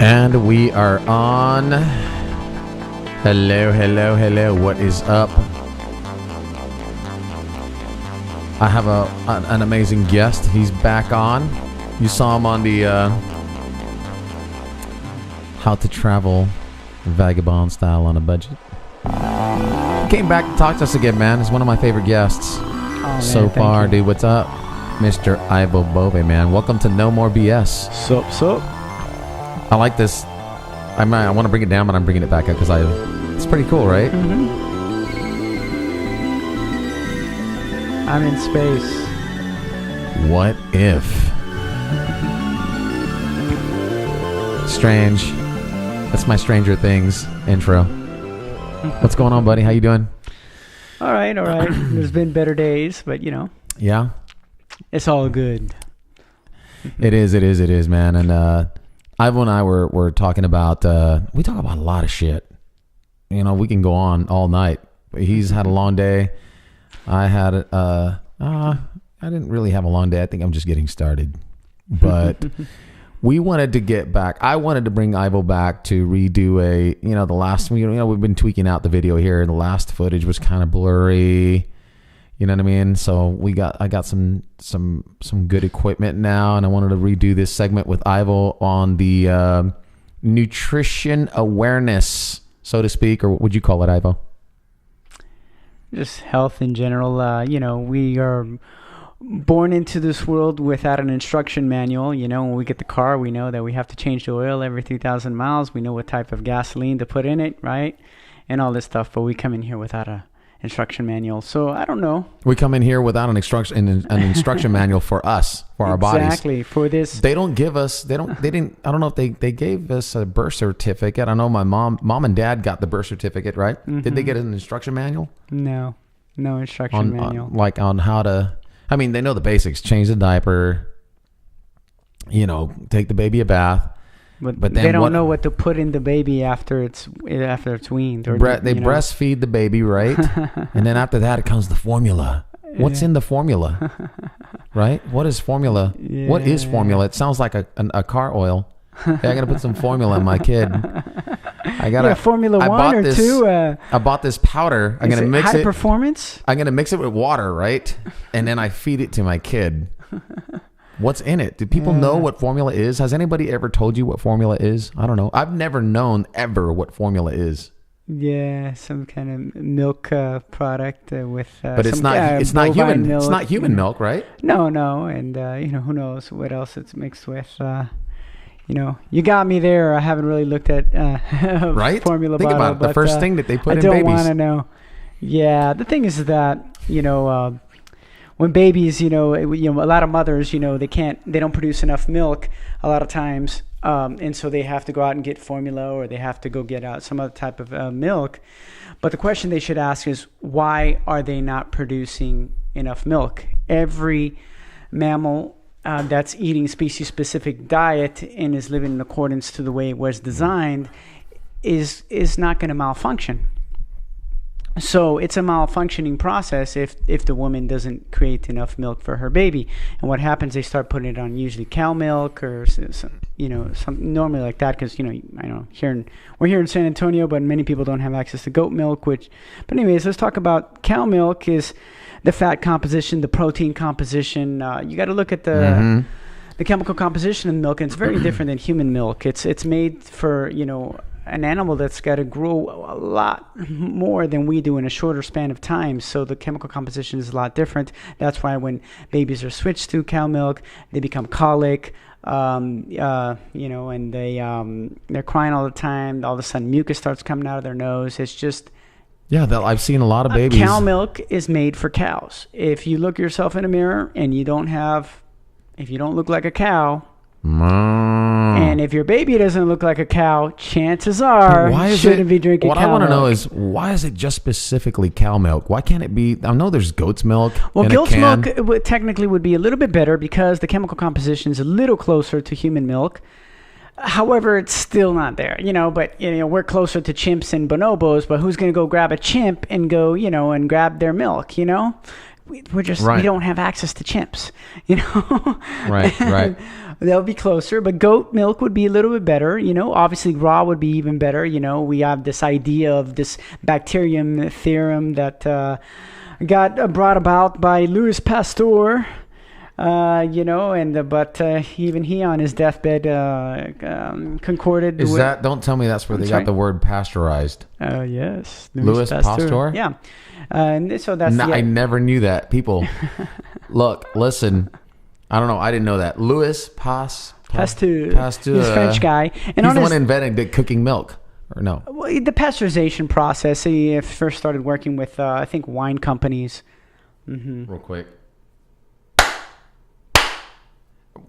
And we are on. Hello, hello, hello. What is up? I have an amazing guest. He's back on. You saw him on the How to Travel Vagabond Style on a Budget. Came back to talk to us again, man. He's one of my favorite guests so far, dude. What's up? Mr. Ivo Bove, man. Welcome to No More BS. Sup. I like this. I want to bring it down, but I'm bringing it back up because it's pretty cool, right? Mm-hmm. I'm in space. What if? Strange. That's my Stranger Things intro. What's going on, buddy? How you doing? All right. There's been better days, but Yeah? it's all good. It is, man. And Ivo and I were talking about, we talk about a lot of shit. We can go on all night. He's had a long day. I had, I didn't really have a long day. I think I'm just getting started. But we wanted to get back. I wanted to bring Ivo back to redo the last, we've been tweaking out the video here. The last footage was kind of blurry. You know what I mean? So I got some good equipment now, and I wanted to redo this segment with Ivo on the nutrition awareness, so to speak, or what would you call it, Ivo? Just health in general. We are born into this world without an instruction manual. When we get the car, we know that we have to change the oil every 3,000 miles. We know what type of gasoline to put in it, right? And all this stuff, but we come in here without a instruction manual. So I don't know. We come in here without an instruction manual for us, for our bodies. Exactly. For this. They don't give us, I don't know if they gave us a birth certificate. I know my mom and dad got the birth certificate, right? Mm-hmm. Did they get an instruction manual? No instruction manual. On how to, they know the basics, change the diaper, take the baby a bath. But then they don't know what to put in the baby after it's weaned. Or they breastfeed the baby, right? And then after that, it comes the formula. What's in the formula, right? What is formula? Yeah. What is formula? It sounds like a car oil. Hey, I gotta put some formula in my kid. Formula One or two. I bought this powder. I'm gonna mix it. High performance. I'm gonna mix it with water, right? And then I feed it to my kid. What's in it? Do people know what formula is? Has anybody ever told you what formula is? I don't know. I've never known ever what formula is. Yeah, some kind of milk product with. But it's not human. Milk. It's not human milk, right? No, and who knows what else it's mixed with. You got me there. I haven't really looked at right? formula. Think bottle, about it. The first thing that they put in babies. I babies. don't want to know. Yeah, the thing is that when babies, a lot of mothers, they don't produce enough milk a lot of times. And so they have to go out and get formula, or they have to go get out some other type of milk. But the question they should ask is, why are they not producing enough milk? Every mammal that's eating species-specific diet and is living in accordance to the way it was designed is not going to malfunction. So it's a malfunctioning process if the woman doesn't create enough milk for her baby. And what happens, they start putting it on usually cow milk or some normally like that, because I know we're here in San Antonio, but many people don't have access to goat milk. But anyways, let's talk about cow milk. Is the fat composition, the protein composition. You got to look at the chemical composition of milk, and it's very different than human milk. It's made for an animal that's got to grow a lot more than we do in a shorter span of time. So the chemical composition is a lot different. That's why when babies are switched to cow milk, they become colic, and they're crying all the time. All of a sudden mucus starts coming out of their nose. It's just... Yeah, I've seen a lot of babies. Cow milk is made for cows. If you look yourself in a mirror and if you don't look like a cow... And if your baby doesn't look like a cow, chances are you shouldn't be drinking cow milk. What I want to know is, why is it just specifically cow milk? Why can't it be... I know there's goat's milk. Well, goat's milk technically would be a little bit better because the chemical composition is a little closer to human milk. However, it's still not there, but, we're closer to chimps and bonobos, but who's going to go grab a chimp and go, and grab their milk, we're just, we don't have access to chimps, Right. That would be closer, but goat milk would be a little bit better. Obviously raw would be even better. We have this idea of this bacterium theorem that got brought about by Louis Pasteur. But even he on his deathbed concorded. Don't tell me that's where they got the word pasteurized. Yes. Louis Pasteur? Yeah. And so that's I never knew that. People, look, listen. I don't know. I didn't know that. Louis Pasteur. He's a French guy. And he's the one who invented the cooking milk. Or no? Well, the pasteurization process, he first started working with, I think, wine companies. Mm-hmm. Real quick.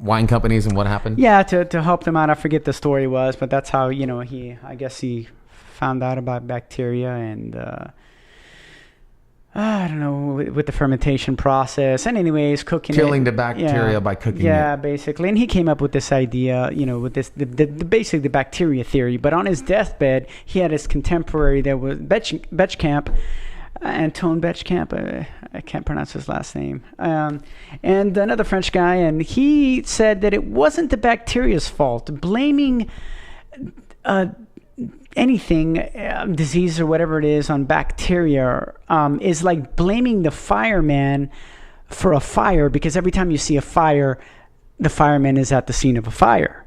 Wine companies, and what happened? Yeah, to help them out. I forget the story was, but that's how, I guess he found out about bacteria and, I don't know, with the fermentation process. And anyways, killing the bacteria by cooking it. Yeah, basically. And he came up with this idea, with this, basically the bacteria theory. But on his deathbed, he had his contemporary that was Betschkamp, Antoine Betschkamp, I can't pronounce his last name, and another French guy, and he said that it wasn't the bacteria's fault. Blaming anything, disease or whatever it is, on bacteria is like blaming the fireman for a fire, because every time you see a fire, the fireman is at the scene of a fire.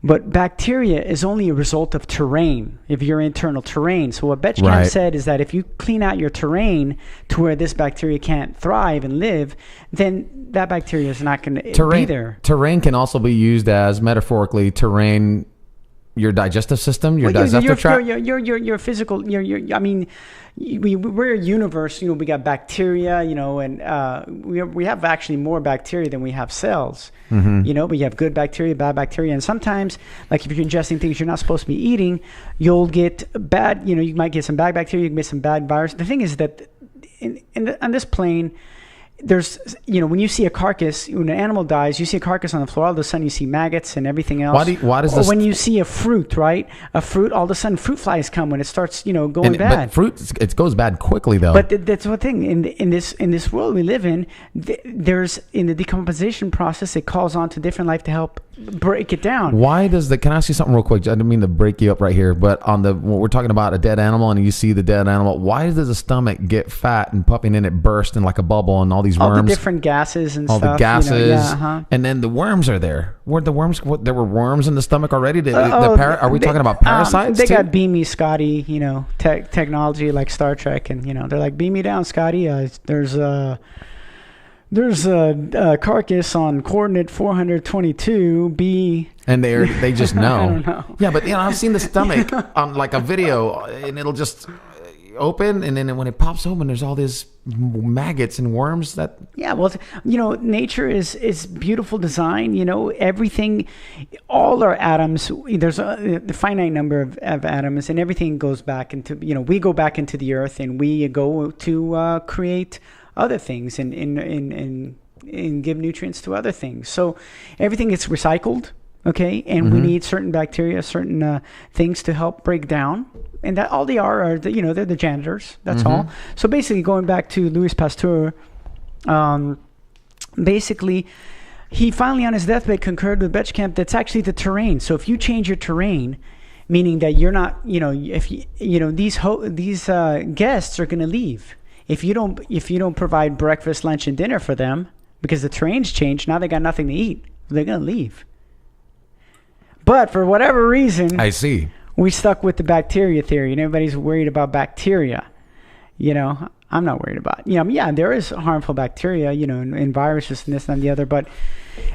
But bacteria is only a result of terrain, of your internal terrain. So what Betschkamp said is that if you clean out your terrain to where this bacteria can't thrive and live, then that bacteria is not going to be there. Terrain can also be used as, metaphorically, terrain, your digestive system, your digestive tract. Your physical. We're a universe. We got bacteria. And we have actually more bacteria than we have cells. Mm-hmm. But you have good bacteria, bad bacteria, and sometimes, like if you're ingesting things you're not supposed to be eating, you'll get bad. You might get some bad bacteria, you can get some bad virus. The thing is that on this plane, there's, when you see a carcass, when an animal dies, you see a carcass on the floor, all of a sudden you see maggots and everything else. Why does this? When you see a fruit, right? A fruit, all of a sudden fruit flies come when it starts, going bad. But fruit, it goes bad quickly though. But that's one thing. In this world we live in, there's, in the decomposition process, it calls on to different life to help break it down. Why does can I ask you something real quick? I didn't mean to break you up right here, but when we're talking about a dead animal and you see the dead animal, why does the stomach get fat and puffing in it burst in like a bubble and all these worms? All the different gases and all stuff. All the gases. And then the worms are there. Were the worms? There were worms in the stomach already? Are we talking about parasites? They too? got beam me, Scotty. Technology like Star Trek, and they're like, beam me down, Scotty. There's a carcass on coordinate 422 B. And they just know. I don't know. Yeah, but I've seen the stomach on like a video, and it'll just open, and then when it pops open, there's all these maggots and worms that. Yeah, well, nature is beautiful design. Everything, all our atoms. There's a finite number of atoms, and everything goes back into. We go back into the earth, and we go to create other things and give nutrients to other things. So everything gets recycled, okay? And we need certain bacteria, certain things to help break down. And that all they are they're the janitors. That's all. So basically, going back to Louis Pasteur, basically, he finally on his deathbed concurred with Betschkamp that's actually the terrain. So if you change your terrain, meaning that you're not, if these guests are going to leave. If you don't provide breakfast, lunch, and dinner for them, because the terrain's changed, now they got nothing to eat. They're gonna leave. But for whatever reason, I see, we stuck with the bacteria theory, and everybody's worried about bacteria. I'm not worried about. There is harmful bacteria, and viruses and this and the other, but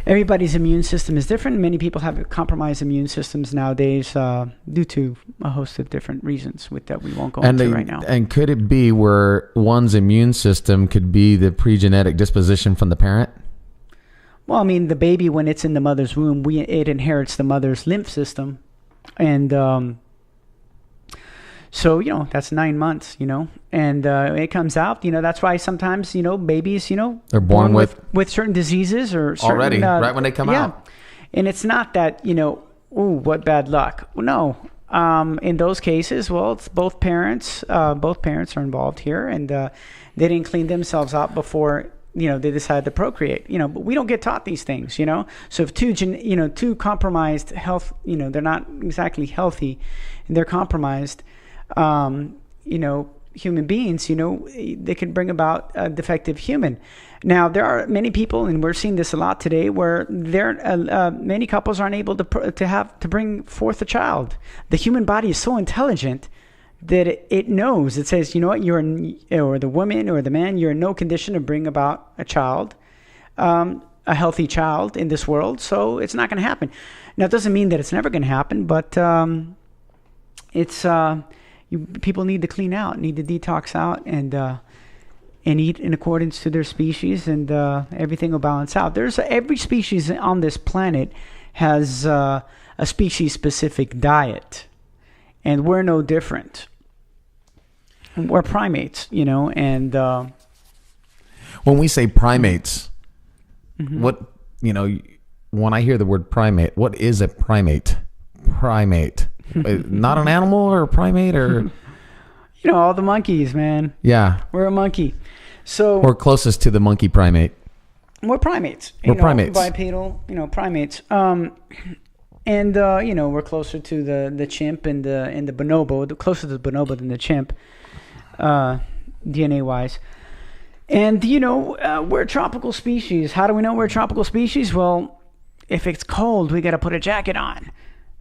everybody's immune system is different. Many people have compromised immune systems nowadays due to a host of different reasons that we won't go into right now. And could it be where one's immune system could be the pre-genetic disposition from the parent? Well, the baby, when it's in the mother's womb, it inherits the mother's lymph system, and so, that's 9 months, and it comes out, that's why sometimes, babies, they're born with certain diseases or certain, already, right when they come out. And it's not that, ooh, what bad luck. No. In those cases, well, it's both parents are involved here, and they didn't clean themselves out before they decide to procreate. But we don't get taught these things. So if two compromised health, they're not exactly healthy, and they're compromised, human beings, they can bring about a defective human. Now, there are many people, and we're seeing this a lot today, where many couples aren't able to bring forth a child. The human body is so intelligent that it knows. It says, you know what, or the woman or the man, you're in no condition to bring about a child, a healthy child in this world, so it's not going to happen. Now, it doesn't mean that it's never going to happen, but people need to clean out, need to detox out, and eat in accordance to their species, and everything will balance out. Every species on this planet has a species-specific diet, and we're no different. We're primates, and when we say primates, mm-hmm. what, when I hear the word primate, what is a primate? Primate. Not an animal or a primate or... all the monkeys, man. Yeah. We're a monkey. So we're closest to the monkey primate. We're primates. Primates. Bipedal, primates. And we're closer to the chimp and the bonobo, closer to the bonobo than the chimp, DNA wise. And we're a tropical species. How do we know we're a tropical species? Well, if it's cold, we got to put a jacket on.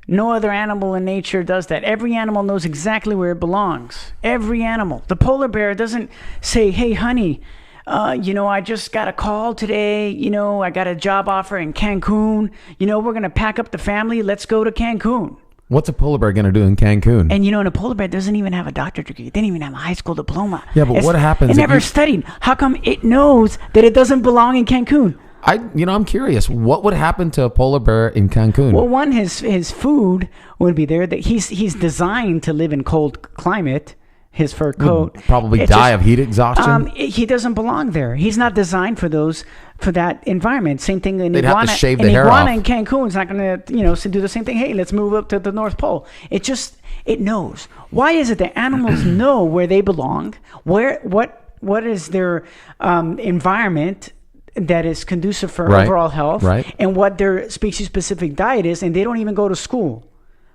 No other animal in nature does that. Every animal knows exactly where it belongs. Every animal. The polar bear doesn't say, "Hey, honey, I just got a call today. I got a job offer in Cancun. We're going to pack up the family. Let's go to Cancun." What's a polar bear going to do in Cancun? And and a polar bear doesn't even have a doctorate degree. It didn't even have a high school diploma. Yeah, but what happens? It never studied. How come it knows that it doesn't belong in Cancun? I'm curious. What would happen to a polar bear in Cancun? Well, one, his food would be there. That he's designed to live in cold climate. His fur coat would probably die of heat exhaustion. He doesn't belong there. He's not designed for that environment. Same thing. An They'd iguana, have to shave the hair off. In Cancun is not going to do the same thing. Hey, let's move up to the North Pole. It knows. Why is it that animals know where they belong? What is their environment that is conducive for overall health, and what their species-specific diet is, and they don't even go to school.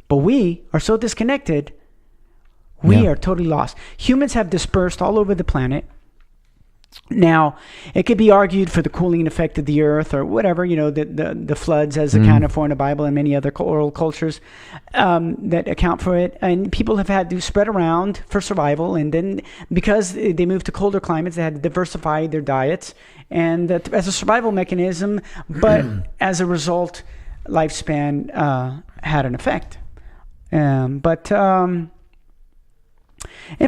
But we are so disconnected, we are totally lost. Humans have dispersed all over the planet. Now, it could be argued for the cooling effect of the earth or whatever, the floods as accounted for in the Bible and many other oral cultures that account for it. And people have had to spread around for survival. And then because they moved to colder climates, they had to diversify their diets and as a survival mechanism. But as a result, lifespan had an effect. And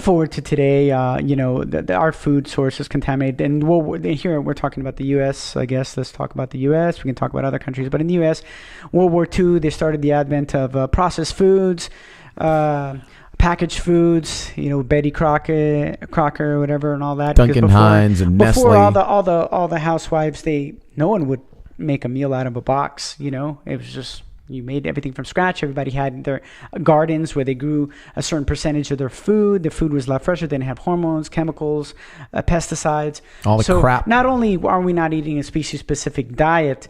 forward to today, our food source is contaminated. And here we're talking about the U.S., I guess. Let's talk about the U.S. We can talk about other countries. But in the U.S., World War II, they started the advent of processed foods, packaged foods, Betty Crocker, whatever, and all that. Duncan Hines and Nestle. Before all the housewives, no one would make a meal out of a box. It was just... You made everything from scratch. Everybody had their gardens where they grew a certain percentage of their food. The food was a lot fresher. They didn't have hormones, chemicals, pesticides. All the crap. Not only are we not eating a species-specific diet,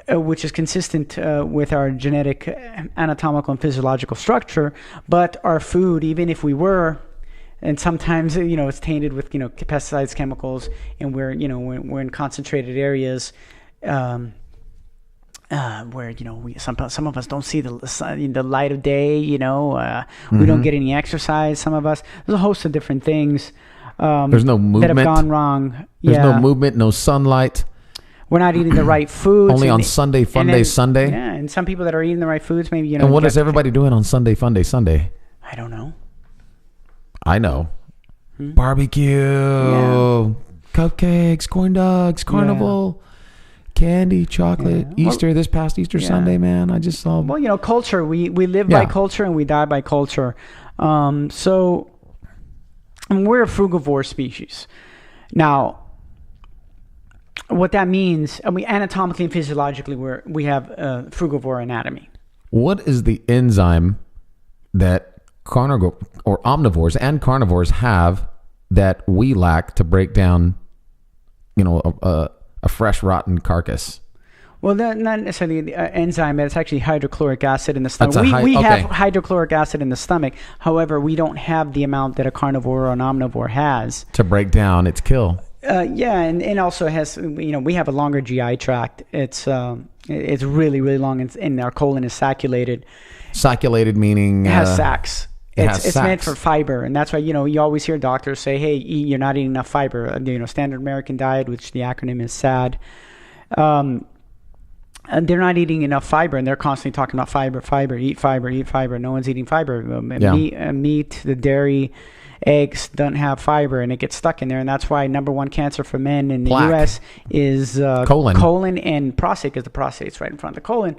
which is consistent with our genetic, anatomical, and physiological structure, but our food, even if we were, and sometimes it's tainted with pesticides, chemicals, and we're in concentrated areas. Where some of us don't see the light of day. We don't get any exercise. Some of us, there's a host of different things. There's no movement that have gone wrong. There's no movement, no sunlight. We're not eating the right foods. Only on Sunday, Fun Day, Sunday. Yeah, and some people that are eating the right foods, maybe And what is everybody doing on Sunday, Fun Day, Sunday? I don't know. I know. Barbecue, cupcakes, corn dogs, carnival. Candy, chocolate, Easter, this past Easter Sunday, man. I just saw... Well, culture. We live by culture and we die by culture. So we're a frugivore species. Now, what that means, anatomically and physiologically, we have a frugivore anatomy. What is the enzyme that omnivores and carnivores have that we lack to break down a fresh rotten carcass. Well, not necessarily the enzyme, but it's actually hydrochloric acid in the stomach. That's We okay. have hydrochloric acid in the stomach. However, we don't have the amount that a carnivore or an omnivore has. To break down its kill. Yeah, and also has, we have a longer GI tract. It's really, really long, and our colon is sacculated. Sacculated meaning? It has sacs. It's sacs. meant for fiber, and that's why, you always hear doctors say, hey, you're not eating enough fiber. Standard American diet, which the acronym is SAD. And they're not eating enough fiber, and they're constantly talking about fiber, eat fiber. No one's eating fiber. Meat, the dairy, eggs don't have fiber, and it gets stuck in there. And that's why number one cancer for men in the U.S. is colon and prostate, because the prostate's right in front of the colon.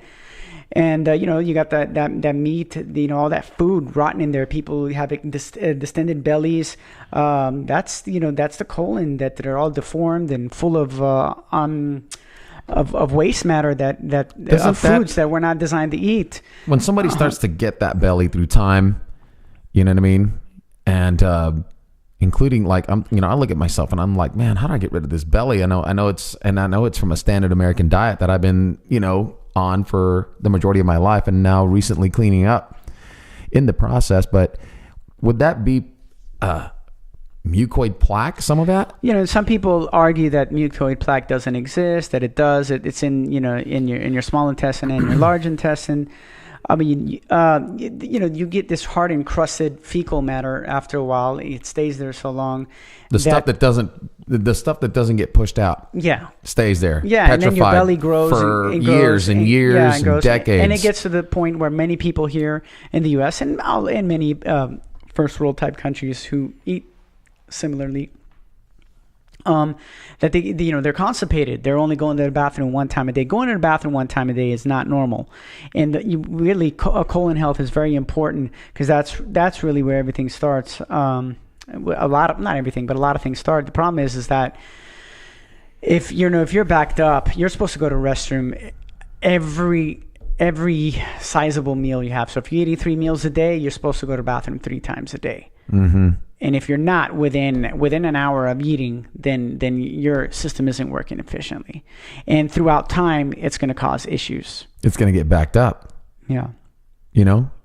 And you got that meat, all that food rotten in there. People having distended bellies. That's the colon that they're all deformed and full of waste matter of foods that we're not designed to eat. When somebody starts to get that belly through time, you know what I mean, and including like I look at myself and I'm like, man, how do I get rid of this belly? I know it's from a standard American diet that I've been on for the majority of my life, and now recently cleaning up in the process. But would that be mucoid plaque, some of that? Some people argue that mucoid plaque doesn't exist, that it does. It's in your small intestine and your large intestine. I mean, you get this hard encrusted fecal matter after a while. It stays there so long. The stuff that doesn't get pushed out. Yeah. Stays there. Yeah, and then your belly grows for years and years and decades. And it gets to the point where many people here in the U.S. and many first world type countries who eat similarly, that they're constipated. They're only going to the bathroom one time a day. Going to the bathroom one time a day is not normal, and colon health is very important, because that's really where everything starts. Not everything, but a lot of things start. The problem is that if you're backed up, you're supposed to go to the restroom every sizable meal you have. So if you're eating 3 meals a day, you're supposed to go to the bathroom 3 times a day. Mm-hmm. And if you're not within an hour of eating, then your system isn't working efficiently. And throughout time, it's going to cause issues. It's going to get backed up. Yeah.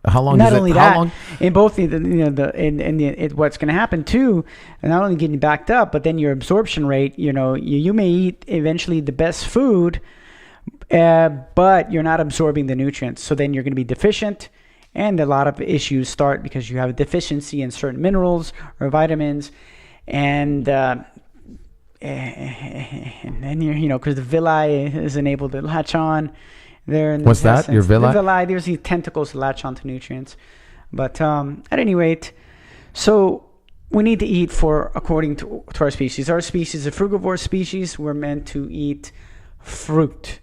How long? Not only that, in both what's going to happen too, and not only getting backed up, but then your absorption rate. You may eat eventually the best food, but you're not absorbing the nutrients. So then you're going to be deficient. And a lot of issues start because you have a deficiency in certain minerals or vitamins, and then because the villi isn't able to latch on there. What's that? Your villi? The villi. There's these tentacles to latch onto nutrients. But at any rate, so we need to eat according to our species. Our species, a frugivore species, we're meant to eat fruit,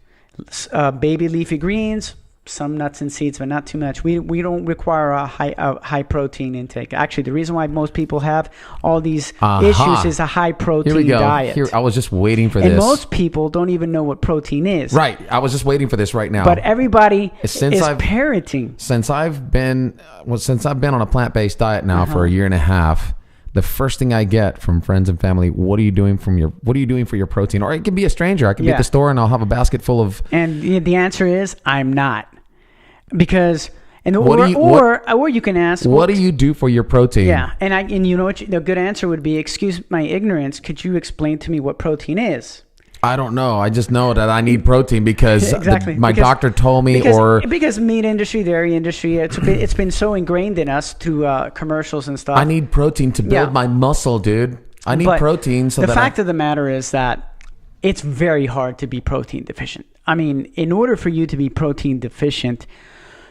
baby leafy greens, some nuts and seeds, but not too much. We don't require a high protein intake. Actually, the reason why most people have all these issues is a high protein diet. I was just waiting for this. And most people don't even know what protein is. Right. I was just waiting for this right now. But everybody is parroting. Since I've been on a plant-based diet now for a year and a half, the first thing I get from friends and family, what are you doing for your protein? Or it could be a stranger. I could be at the store and I'll have a basket full of. And the answer is, I'm not. Because or you can ask, what do you do for your protein? Yeah, and you know what? The good answer would be, excuse my ignorance, could you explain to me what protein is? I don't know. I just know that I need protein because my doctor told me. Because meat industry, dairy industry, it's been so ingrained in us through commercials and stuff. I need protein to build my muscle, dude. I need protein. So the fact of the matter is that it's very hard to be protein deficient. I mean, in order for you to be protein deficient,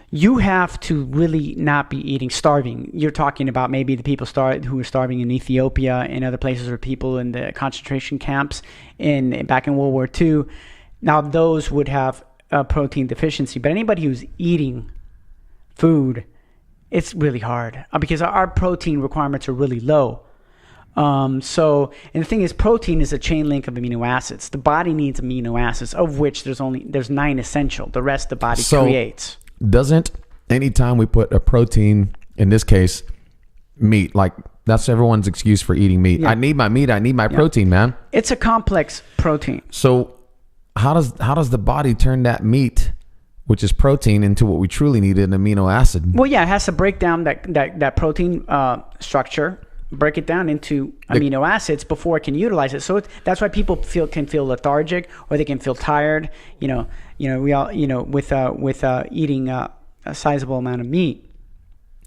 you have to really not be starving. You're talking about maybe the people who were starving in Ethiopia and other places, or people in the concentration camps back in World War II. Now, those would have a protein deficiency. But anybody who's eating food, it's really hard because our protein requirements are really low. And the thing is, protein is a chain link of amino acids. The body needs amino acids, of which there's 9 essential. The rest the body creates. Doesn't anytime we put a protein, in this case, meat. Like that's everyone's excuse for eating meat. Yeah. I need my meat. I need my protein, man. It's a complex protein. So how does the body turn that meat, which is protein, into what we truly need, an amino acid? Well, yeah, it has to break down that protein structure, break it down into amino acids before it can utilize it. So that's why people can feel lethargic, or they can feel tired. We all with eating a sizable amount of meat.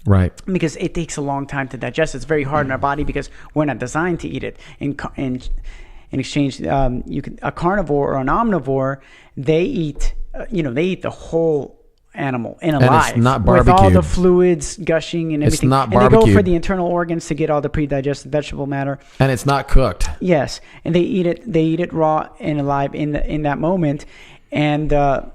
Right. Because it takes a long time to digest. It's very hard in our body because we're not designed to eat it. In exchange, a carnivore or an omnivore, they eat the whole animal and alive, it's not with all barbecued. the fluids gushing and everything. It's not and they barbecued. go for the internal organs to get all the pre-digested vegetable matter. And it's not cooked. Yes, and they eat it raw and alive in that moment, and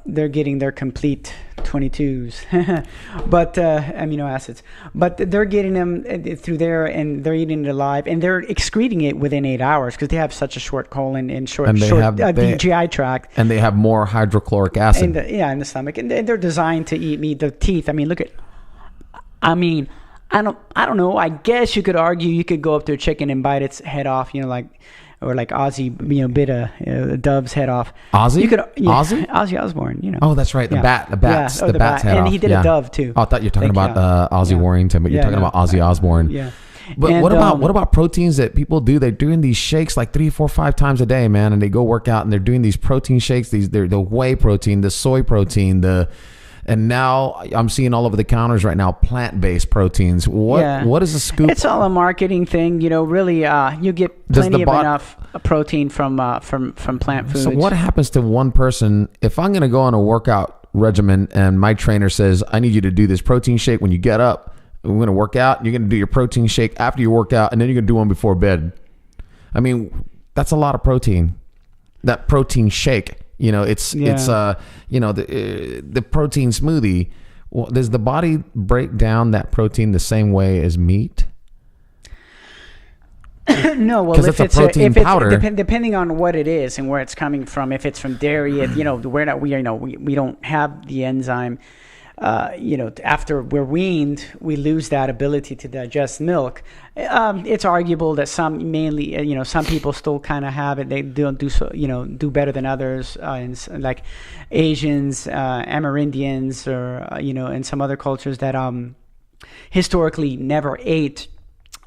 they're getting their complete 22s, but amino acids. But they're getting them through there, and they're eating it alive, and they're excreting it within 8 hours because they have such a short colon and the GI tract, and they have more hydrochloric acid. In the stomach, and they're designed to eat meat. The teeth. I mean, I don't know. I guess you could argue you could go up to a chicken and bite its head off. Or like Ozzy, bit a dove's head off. Ozzy? Ozzy Osbourne, Oh, that's right. The bat's head and off. he did a dove too. Oh, I thought you were talking about Ozzy Warrington, but you're talking about Ozzy Osbourne. Yeah. But what about proteins that people do? They're doing these shakes like 3, 4, 5 times a day, man, and they go work out and they're doing these protein shakes. They're the whey protein, the soy protein, and now I'm seeing all over the counters right now plant-based proteins. What is the scoop? It's all a marketing thing, really. You get plenty of enough protein from plant foods. So what happens to one person if I'm going to go on a workout regimen and my trainer says I need you to do this protein shake when you get up? We're going to work out. You're going to do your protein shake after you work out, and then you're going to do one before bed. I mean, that's a lot of protein. That protein shake. It's the protein smoothie. Well, does the body break down that protein the same way as meat? No, well, if it's a protein powder, depending on what it is and where it's coming from. If it's from dairy, we don't have the enzyme. After we're weaned, we lose that ability to digest milk. It's arguable that some people still kind of have it. They don't do better than others, like Asians, Amerindians, or in some other cultures that historically never ate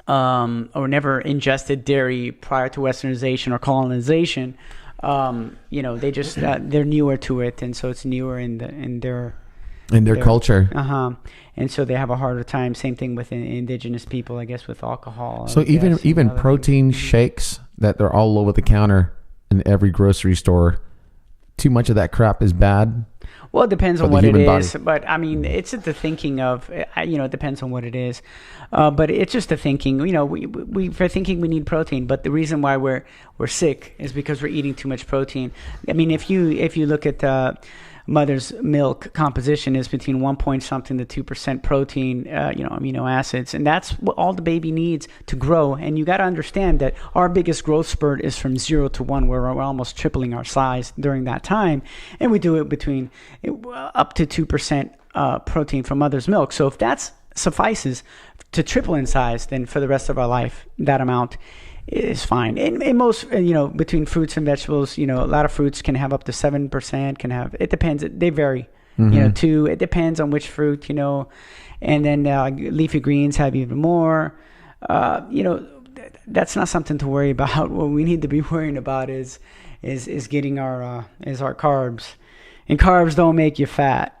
or never ingested dairy prior to westernization or colonization. They just they're newer to it, and so it's newer in their culture. And so they have a harder time. Same thing with indigenous people, I guess, with alcohol. So even protein shakes that they're all over the counter in every grocery store, too much of that crap is bad. Well, it depends on what it is. But I mean, it's the thinking of, it depends on what it is. But it's just the thinking, we're thinking we need protein, but the reason why we're sick is because we're eating too much protein. I mean, if you look at, mother's milk composition is between 1 point something to 2% protein, amino acids, and that's what all the baby needs to grow. And you got to understand that our biggest growth spurt is from 0 to 1, where we're almost tripling our size during that time, and we do it between up to 2% protein from mother's milk. So if that suffices to triple in size, then for the rest of our life, that amount is fine. And most, between fruits and vegetables, a lot of fruits can have up to 7%, it depends. They vary, too. It depends on which fruit, and then leafy greens have even more. That's not something to worry about. What we need to be worrying about is getting our carbs. And carbs don't make you fat.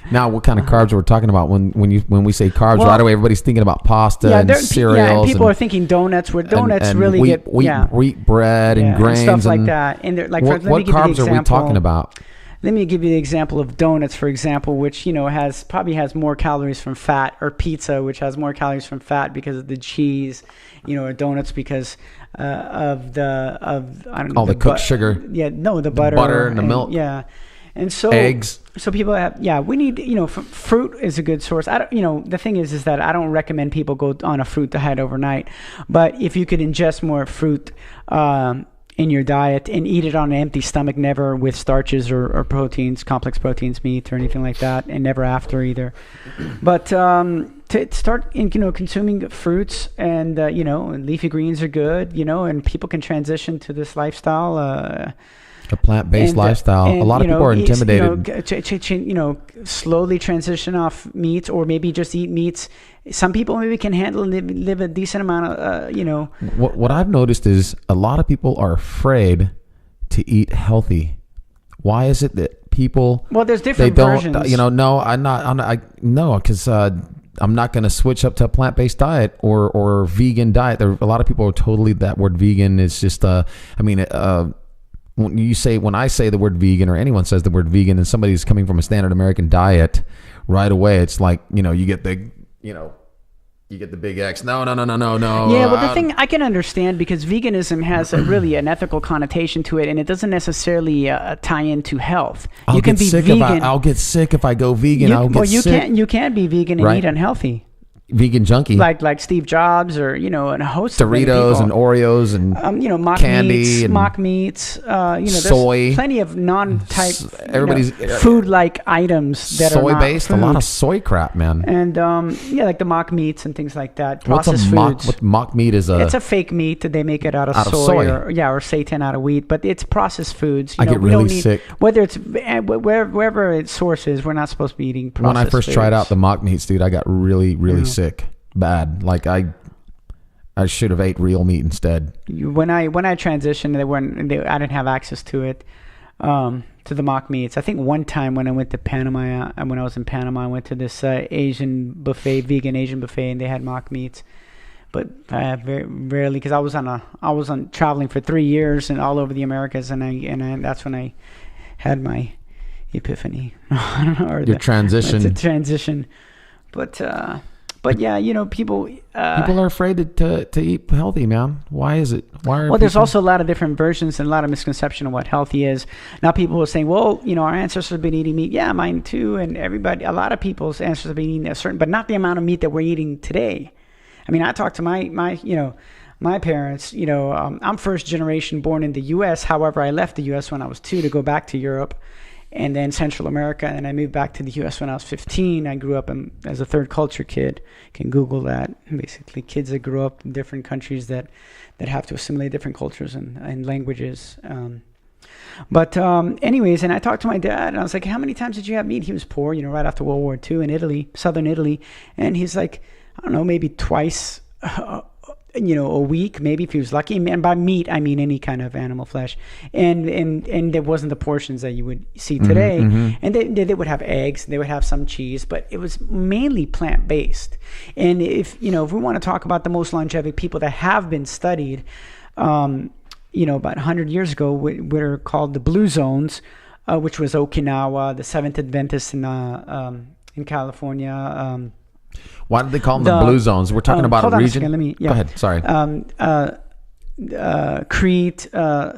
Now, what kind of carbs we're talking about when we say carbs? Right away, everybody's thinking about pasta and cereals. Yeah, and people are thinking donuts. Where donuts and really wheat bread and grains and stuff like that. And they're like, what carbs are we talking about? Let me give you the example of donuts, for example, which probably has more calories from fat, or pizza, which has more calories from fat because of the cheese, or donuts because of the cooked sugar. Yeah, no, the butter. The butter and the milk. Yeah. And so eggs. So people have, we need, fruit is a good source. The thing is that I don't recommend people go on a fruit diet overnight, but if you could ingest more fruit in your diet and eat it on an empty stomach, never with starches or proteins, complex proteins, meat or anything like that, and never after either. But to to start consuming fruits and leafy greens are good, and people can transition to this lifestyle. A plant-based lifestyle. A lot of people are intimidated. Slowly transition off meats, or maybe just eat meats. Some people maybe can handle live a decent amount of. What I've noticed is a lot of people are afraid to eat healthy. Why is it that people? Well, there's different versions. No, because I'm not going to switch up to a plant-based diet or vegan diet. There a lot of people are totally, that word vegan is just when I say the word vegan, or anyone says the word vegan, and somebody's coming from a standard American diet, right away it's like, you get the big X. No. Yeah, well, the thing I can understand, because veganism has really an ethical connotation to it, and it doesn't necessarily tie into health. I'll get sick if I go vegan. You can't be vegan and eat unhealthy. Vegan junkie, like Steve Jobs, or and a host of Doritos and Oreos and mock candy meats, and mock meats. Soy. There's plenty of non-type everybody's food-like items that are not soy-based. A lot of soy crap, man. And like the mock meats and things like that. What's Processed foods. What mock meat is? It's a fake meat that they make it out of soy. Or seitan out of wheat, but it's processed foods. I get really sick. Whether it's wherever its source is, we're not supposed to be eating processed When I first foods. tried out the mock meats, dude, I got really sick. Bad. Like I should have ate real meat instead. When I transitioned, I didn't have access to it, to the mock meats. I think one time when I went to Panama, when I was in Panama, I went to this Asian buffet, vegan Asian buffet, and they had mock meats. But very rarely, because I was on traveling for 3 years and all over the Americas, and that's when I had my epiphany. I don't know, or your transition. The transition, But yeah, people are afraid to eat healthy, man. Why is it? There's also a lot of different versions and a lot of misconception of what healthy is. Now people are saying, well, our ancestors have been eating meat. Yeah, mine too. And a lot of people's ancestors have been eating but not the amount of meat that we're eating today. I mean, I talked to my parents. I'm first generation born in the U.S. However, I left the U.S. when I was 2 to go back to Europe and then Central America, and I moved back to the U.S. when I was 15. I grew up as a third culture kid. You can Google that. Basically, kids that grew up in different countries that have to assimilate different cultures and languages. Anyways, and I talked to my dad, and I was like, how many times did you have meat? He was poor, right after World War II in Italy, southern Italy. And he's like, I don't know, maybe twice a week, maybe if he was lucky. And by meat, I mean any kind of animal flesh. And there wasn't the portions that you would see today. Mm-hmm. And they would have eggs, they would have some cheese, but it was mainly plant-based. And if we want to talk about the most longevity people that have been studied, about 100 years ago, were called the Blue Zones, which was Okinawa, the Seventh Adventists in California, why did they call them the Blue Zones? We're talking about a region. Go ahead. Sorry. Crete,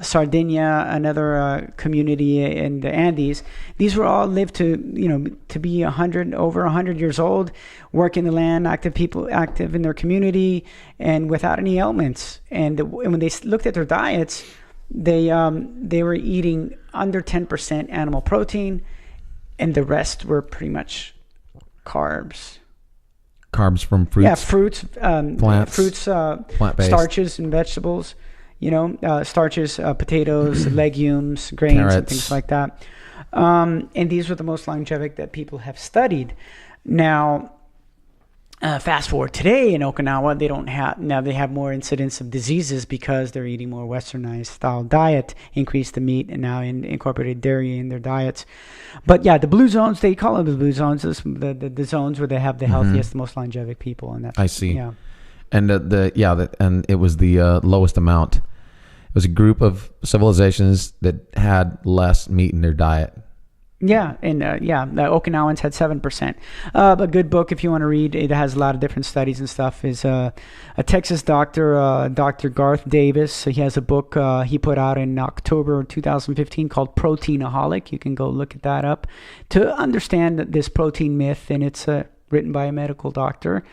Sardinia, another community in the Andes. These were all lived to be over 100 years old, working the land, active in their community, and without any ailments. And when they looked at their diets, they were eating under 10% animal protein, and the rest were pretty much carbs. Carbs from fruits. Yeah, fruits, plants, plant-based. Starches and vegetables. Starches, potatoes, legumes, grains, carrots, and things like that. And these were the most longevity that people have studied. Now, fast forward today in Okinawa, they have more incidence of diseases because they're eating more westernized style diet, increased the meat, and now incorporated dairy in their diets. But yeah, the Blue Zones, they call them the Blue Zones, the zones where they have the healthiest, the most longevity people. And that's, I see. Yeah. And and it was the lowest amount. It was a group of civilizations that had less meat in their diet. Yeah, and the Okinawans had 7%. A good book if you want to read. It has a lot of different studies and stuff. Is a Texas doctor, Dr. Garth Davis. He has a book he put out in October 2015 called Proteinaholic. You can go look at that up to understand this protein myth, and it's written by a medical doctor.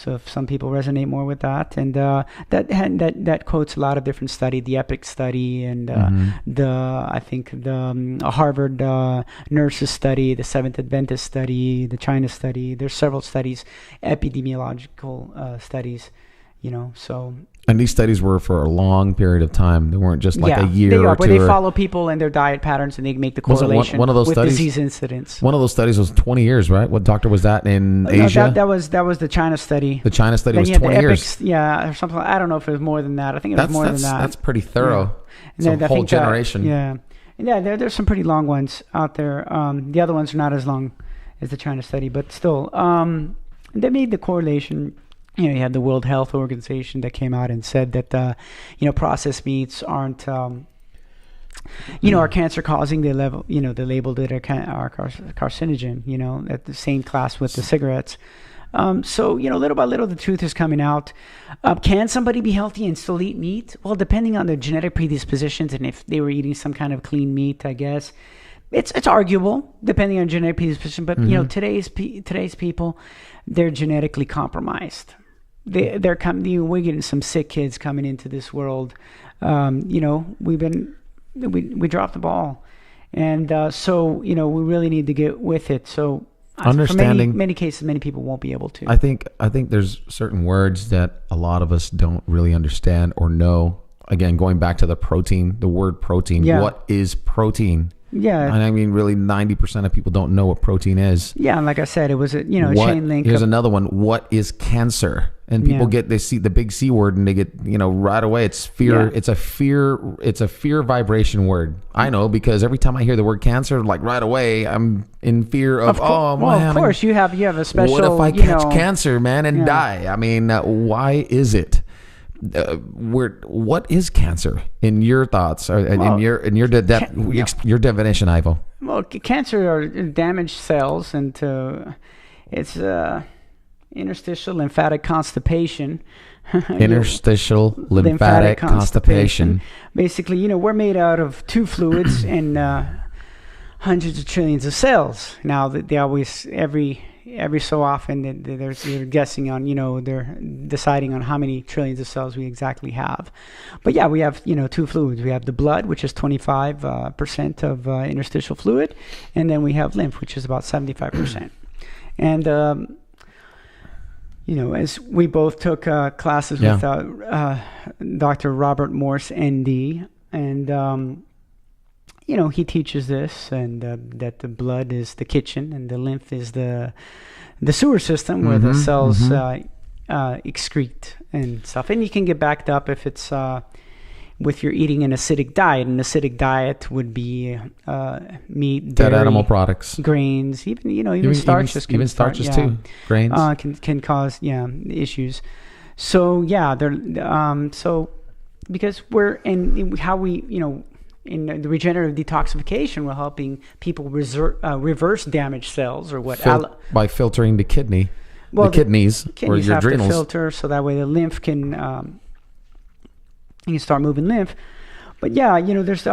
So if some people resonate more with that, and that quotes a lot of different study, the EPIC study, and I think the Harvard nurses study, the Seventh Adventist study, the China study. There's several studies, epidemiological studies, so. And these studies were for a long period of time. They weren't just like a year or two. Where they follow people and their diet patterns, and they make the correlation one of those with studies, disease incidence. One of those studies was 20 years, right? What doctor was that in Asia? That was the China study. The China study then was 20 years. Or something. I don't know if it was more than that. I think it was more than that. That's pretty thorough. Yeah. It's a whole generation. There's some pretty long ones out there. The other ones are not as long as the China study, but still, they made the correlation. You had the World Health Organization that came out and said that, processed meats aren't, are cancer causing. They labeled it are carcinogen. At the same class with the cigarettes. So little by little, the truth is coming out. Can somebody be healthy and still eat meat? Well, depending on their genetic predispositions and if they were eating some kind of clean meat, I guess. It's arguable depending on genetic predisposition, but today's people, they're genetically compromised. We're getting some sick kids coming into this world. We dropped the ball, and so we really need to get with it. So understanding, for many cases, many people won't be able to. I think there's certain words that a lot of us don't really understand or know. Again, going back to the word protein. Yeah. What is protein? Yeah. And I mean, really 90% of people don't know what protein is. Yeah. And like I said, it was a chain link. Here's another one. What is cancer? And people they see the big C word and they get, right away. It's fear. Yeah. It's a fear vibration word. I know because every time I hear the word cancer, like right away, I'm in fear of of course you have a special. What if I catch cancer, man, and die? I mean, why is it? What is cancer in your thoughts or in your definition, Ivo? Well, cancer are damaged cells, and it's interstitial lymphatic constipation. Interstitial lymphatic constipation. Basically, we're made out of two fluids and hundreds of trillions of cells. Now, they always every so often they're guessing on, they're deciding on how many trillions of cells we exactly have. But yeah, we have, two fluids. We have the blood, which is 25% of interstitial fluid. And then we have lymph, which is about 75%. And, as we both took classes with Dr. Robert Morse, ND, and, he teaches this, and that the blood is the kitchen and the lymph is the sewer system where the cells excrete and stuff. And you can get backed up if it's with your eating an acidic diet. An acidic diet would be meat, dairy, dead animal products, grains, even starches. Even starches too. Grains can cause issues. So so because we're in how we in the regenerative detoxification, we're helping people reverse damaged cells or by filtering the kidneys or your have adrenals. To filter so that way the lymph can you can start moving lymph. But there's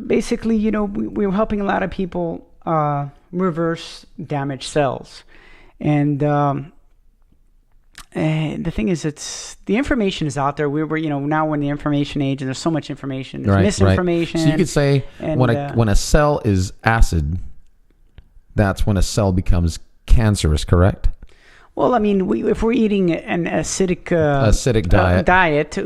basically we're helping a lot of people reverse damaged cells, and the thing is, the information is out there. We're now we're in the information age, and there's so much information. There's misinformation. Right. So you could say when a cell is acid, that's when a cell becomes cancerous. Correct? Well, I mean, if we're eating an acidic diet,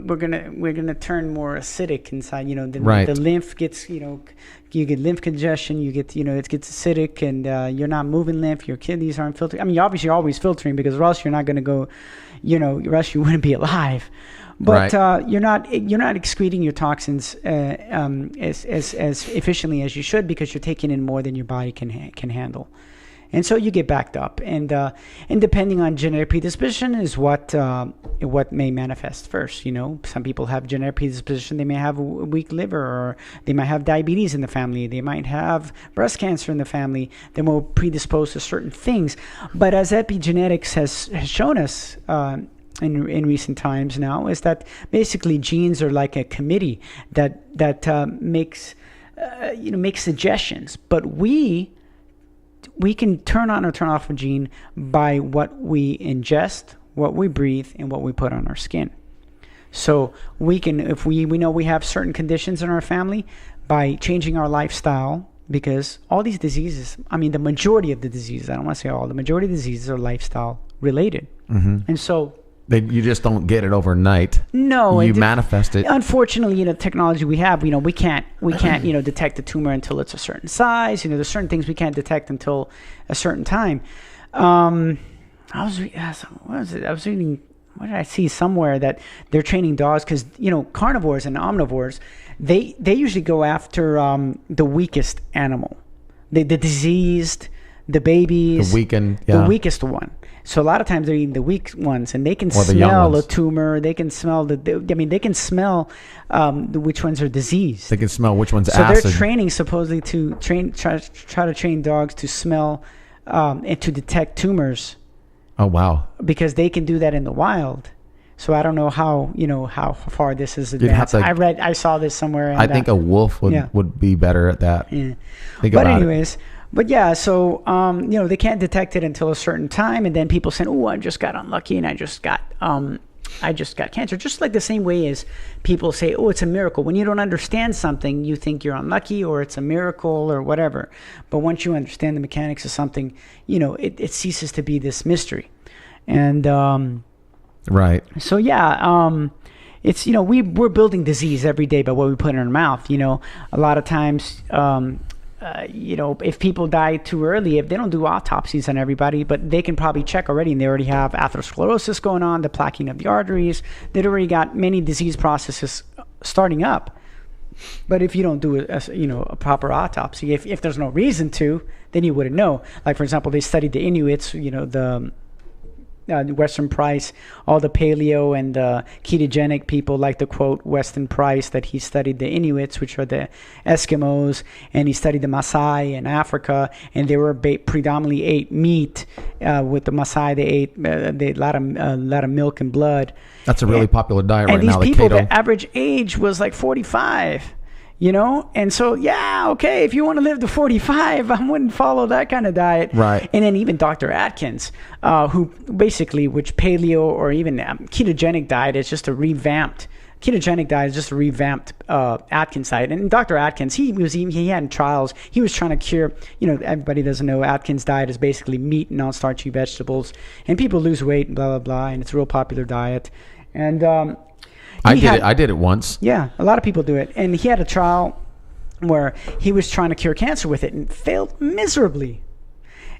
we're gonna turn more acidic inside. The lymph gets you get lymph congestion. You get it gets acidic, and you're not moving lymph. Your kidneys aren't filtering. I mean, obviously you're always filtering because or else you're not gonna go, or else you wouldn't be alive. But you're not excreting your toxins as efficiently as you should because you're taking in more than your body can handle. And so you get backed up, and depending on genetic predisposition is what may manifest first. Some people have genetic predisposition; they may have a weak liver, or they might have diabetes in the family. They might have breast cancer in the family. They're more predisposed to certain things. But as epigenetics has shown us in recent times now, is that basically genes are like a committee that makes suggestions, but we we can turn on or turn off a gene by what we ingest, what we breathe, and what we put on our skin. So we can, if we know we have certain conditions in our family, by changing our lifestyle, because all these diseases, I mean, the majority of the diseases, I don't want to say all, the majority of the diseases are lifestyle related. And so you just don't get it overnight. No, you manifest it. Unfortunately, the technology we have, we can't, detect the tumor until it's a certain size. There's certain things we can't detect until a certain time. What did I see somewhere that they're training dogs because carnivores and omnivores, they usually go after the weakest animal, the diseased, the babies, the weakest one. So a lot of times they're eating the weak ones, and they can smell a tumor. They can smell they can smell which ones are diseased. They can smell which one's acid. So they're training supposedly to try to train dogs to smell and to detect tumors. Oh wow! Because they can do that in the wild. So I don't know how how far this is advanced. I saw this somewhere. And I think a wolf would be better at that. Yeah. But yeah, so they can't detect it until a certain time, and then people saying, "Oh, I just got unlucky, and I just got cancer." Just like the same way as people say, "Oh, it's a miracle." When you don't understand something, you think you're unlucky or it's a miracle or whatever. But once you understand the mechanics of something, it ceases to be this mystery. And right. So yeah, it's we're building disease every day by what we put in our mouth. A lot of times. If people die too early, if they don't do autopsies on everybody, but they can probably check already, and they already have atherosclerosis going on, the plaquing of the arteries. They've already got many disease processes starting up. But if you don't do a proper autopsy, if there's no reason to, then you wouldn't know. Like for example, they studied the Inuits, the Weston Price, all the paleo and ketogenic people like to quote Weston Price that he studied the Inuits, which are the Eskimos, and he studied the Maasai in Africa, and they were predominantly ate meat. With the Maasai, they ate a lot of milk and blood. That's a really popular diet right now. And these people, the average age was like 45. And so, okay, if you want to live to 45, I wouldn't follow that kind of diet. Right. And then even Dr. Atkins, which paleo or even ketogenic diet is just a revamped Atkins diet. And Dr. Atkins, he had trials. He was trying to cure, everybody doesn't know Atkins diet is basically meat and non-starchy vegetables. And people lose weight and blah, blah, blah. And it's a real popular diet. And, I did it once. Yeah, a lot of people do it. And he had a trial where he was trying to cure cancer with it and failed miserably.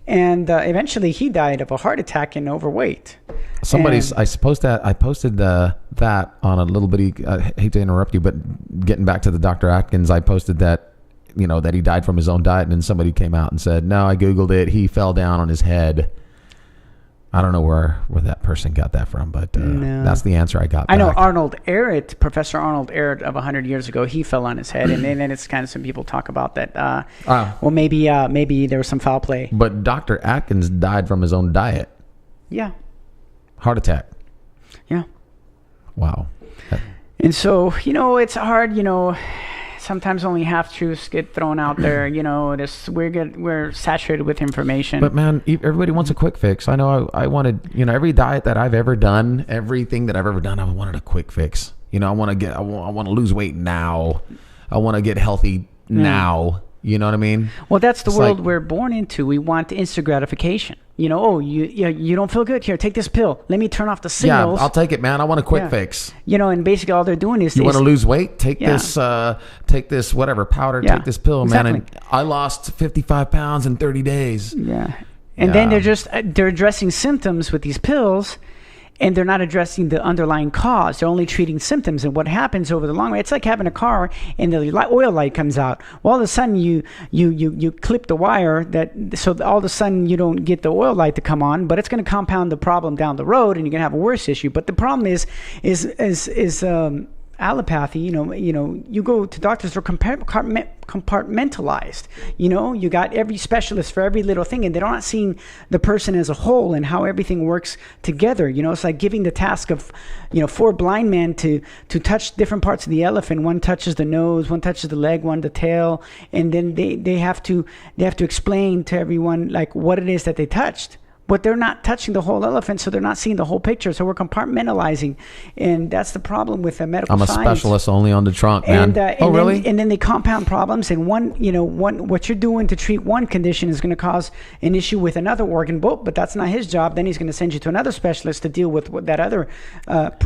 And eventually he died of a heart attack and overweight. I posted that on a little bitty, I hate to interrupt you, but getting back to the Dr. Atkins, I posted that, that he died from his own diet, and then somebody came out and said, no, I Googled it. He fell down on his head. I don't know where that person got that from, but that's the answer I got back. I know Professor Arnold Ehret of 100 years ago, he fell on his head, and then it's kind of some people talk about that. Well, maybe there was some foul play. But Dr. Atkins died from his own diet. Yeah. Heart attack. Yeah. Wow. And so, it's hard, sometimes only half truths get thrown out there. We're saturated with information. But man, everybody wants a quick fix. I know I wanted, every diet that I've ever done, everything that I've ever done, I wanted a quick fix. I want to lose weight now. I want to get healthy now. You know what I mean? Well, that's the world we're born into. We want instant gratification. You don't feel good. Here, take this pill. Let me turn off the signals. Yeah, I'll take it, man. I want a quick fix. And basically all they're doing is... You want to lose weight? Take this whatever, powder. Yeah, take this pill, exactly. Man. And I lost 55 pounds in 30 days. Yeah. And then they're addressing symptoms with these pills, and they're not addressing the underlying cause. They're only treating symptoms. And what happens over the long way, it's like having a car and the oil light comes out. Well, all of a sudden you clip the wire so all of a sudden you don't get the oil light to come on, but it's going to compound the problem down the road, and you're going to have a worse issue. But the problem is allopathy, you go to doctors who are compartmentalized. You got every specialist for every little thing, and they're not seeing the person as a whole and how everything works together. It's like giving the task of, 4 blind men to touch different parts of the elephant. One touches the nose, one touches the leg, one the tail, and then they have to explain to everyone like what it is that they touched. But they're not touching the whole elephant, so they're not seeing the whole picture. So we're compartmentalizing, and that's the problem with medical science. I'm a specialist only on the trunk, man. Really? And then they compound problems, and one what you're doing to treat one condition is going to cause an issue with another organ, but that's not his job. Then he's going to send you to another specialist to deal with that other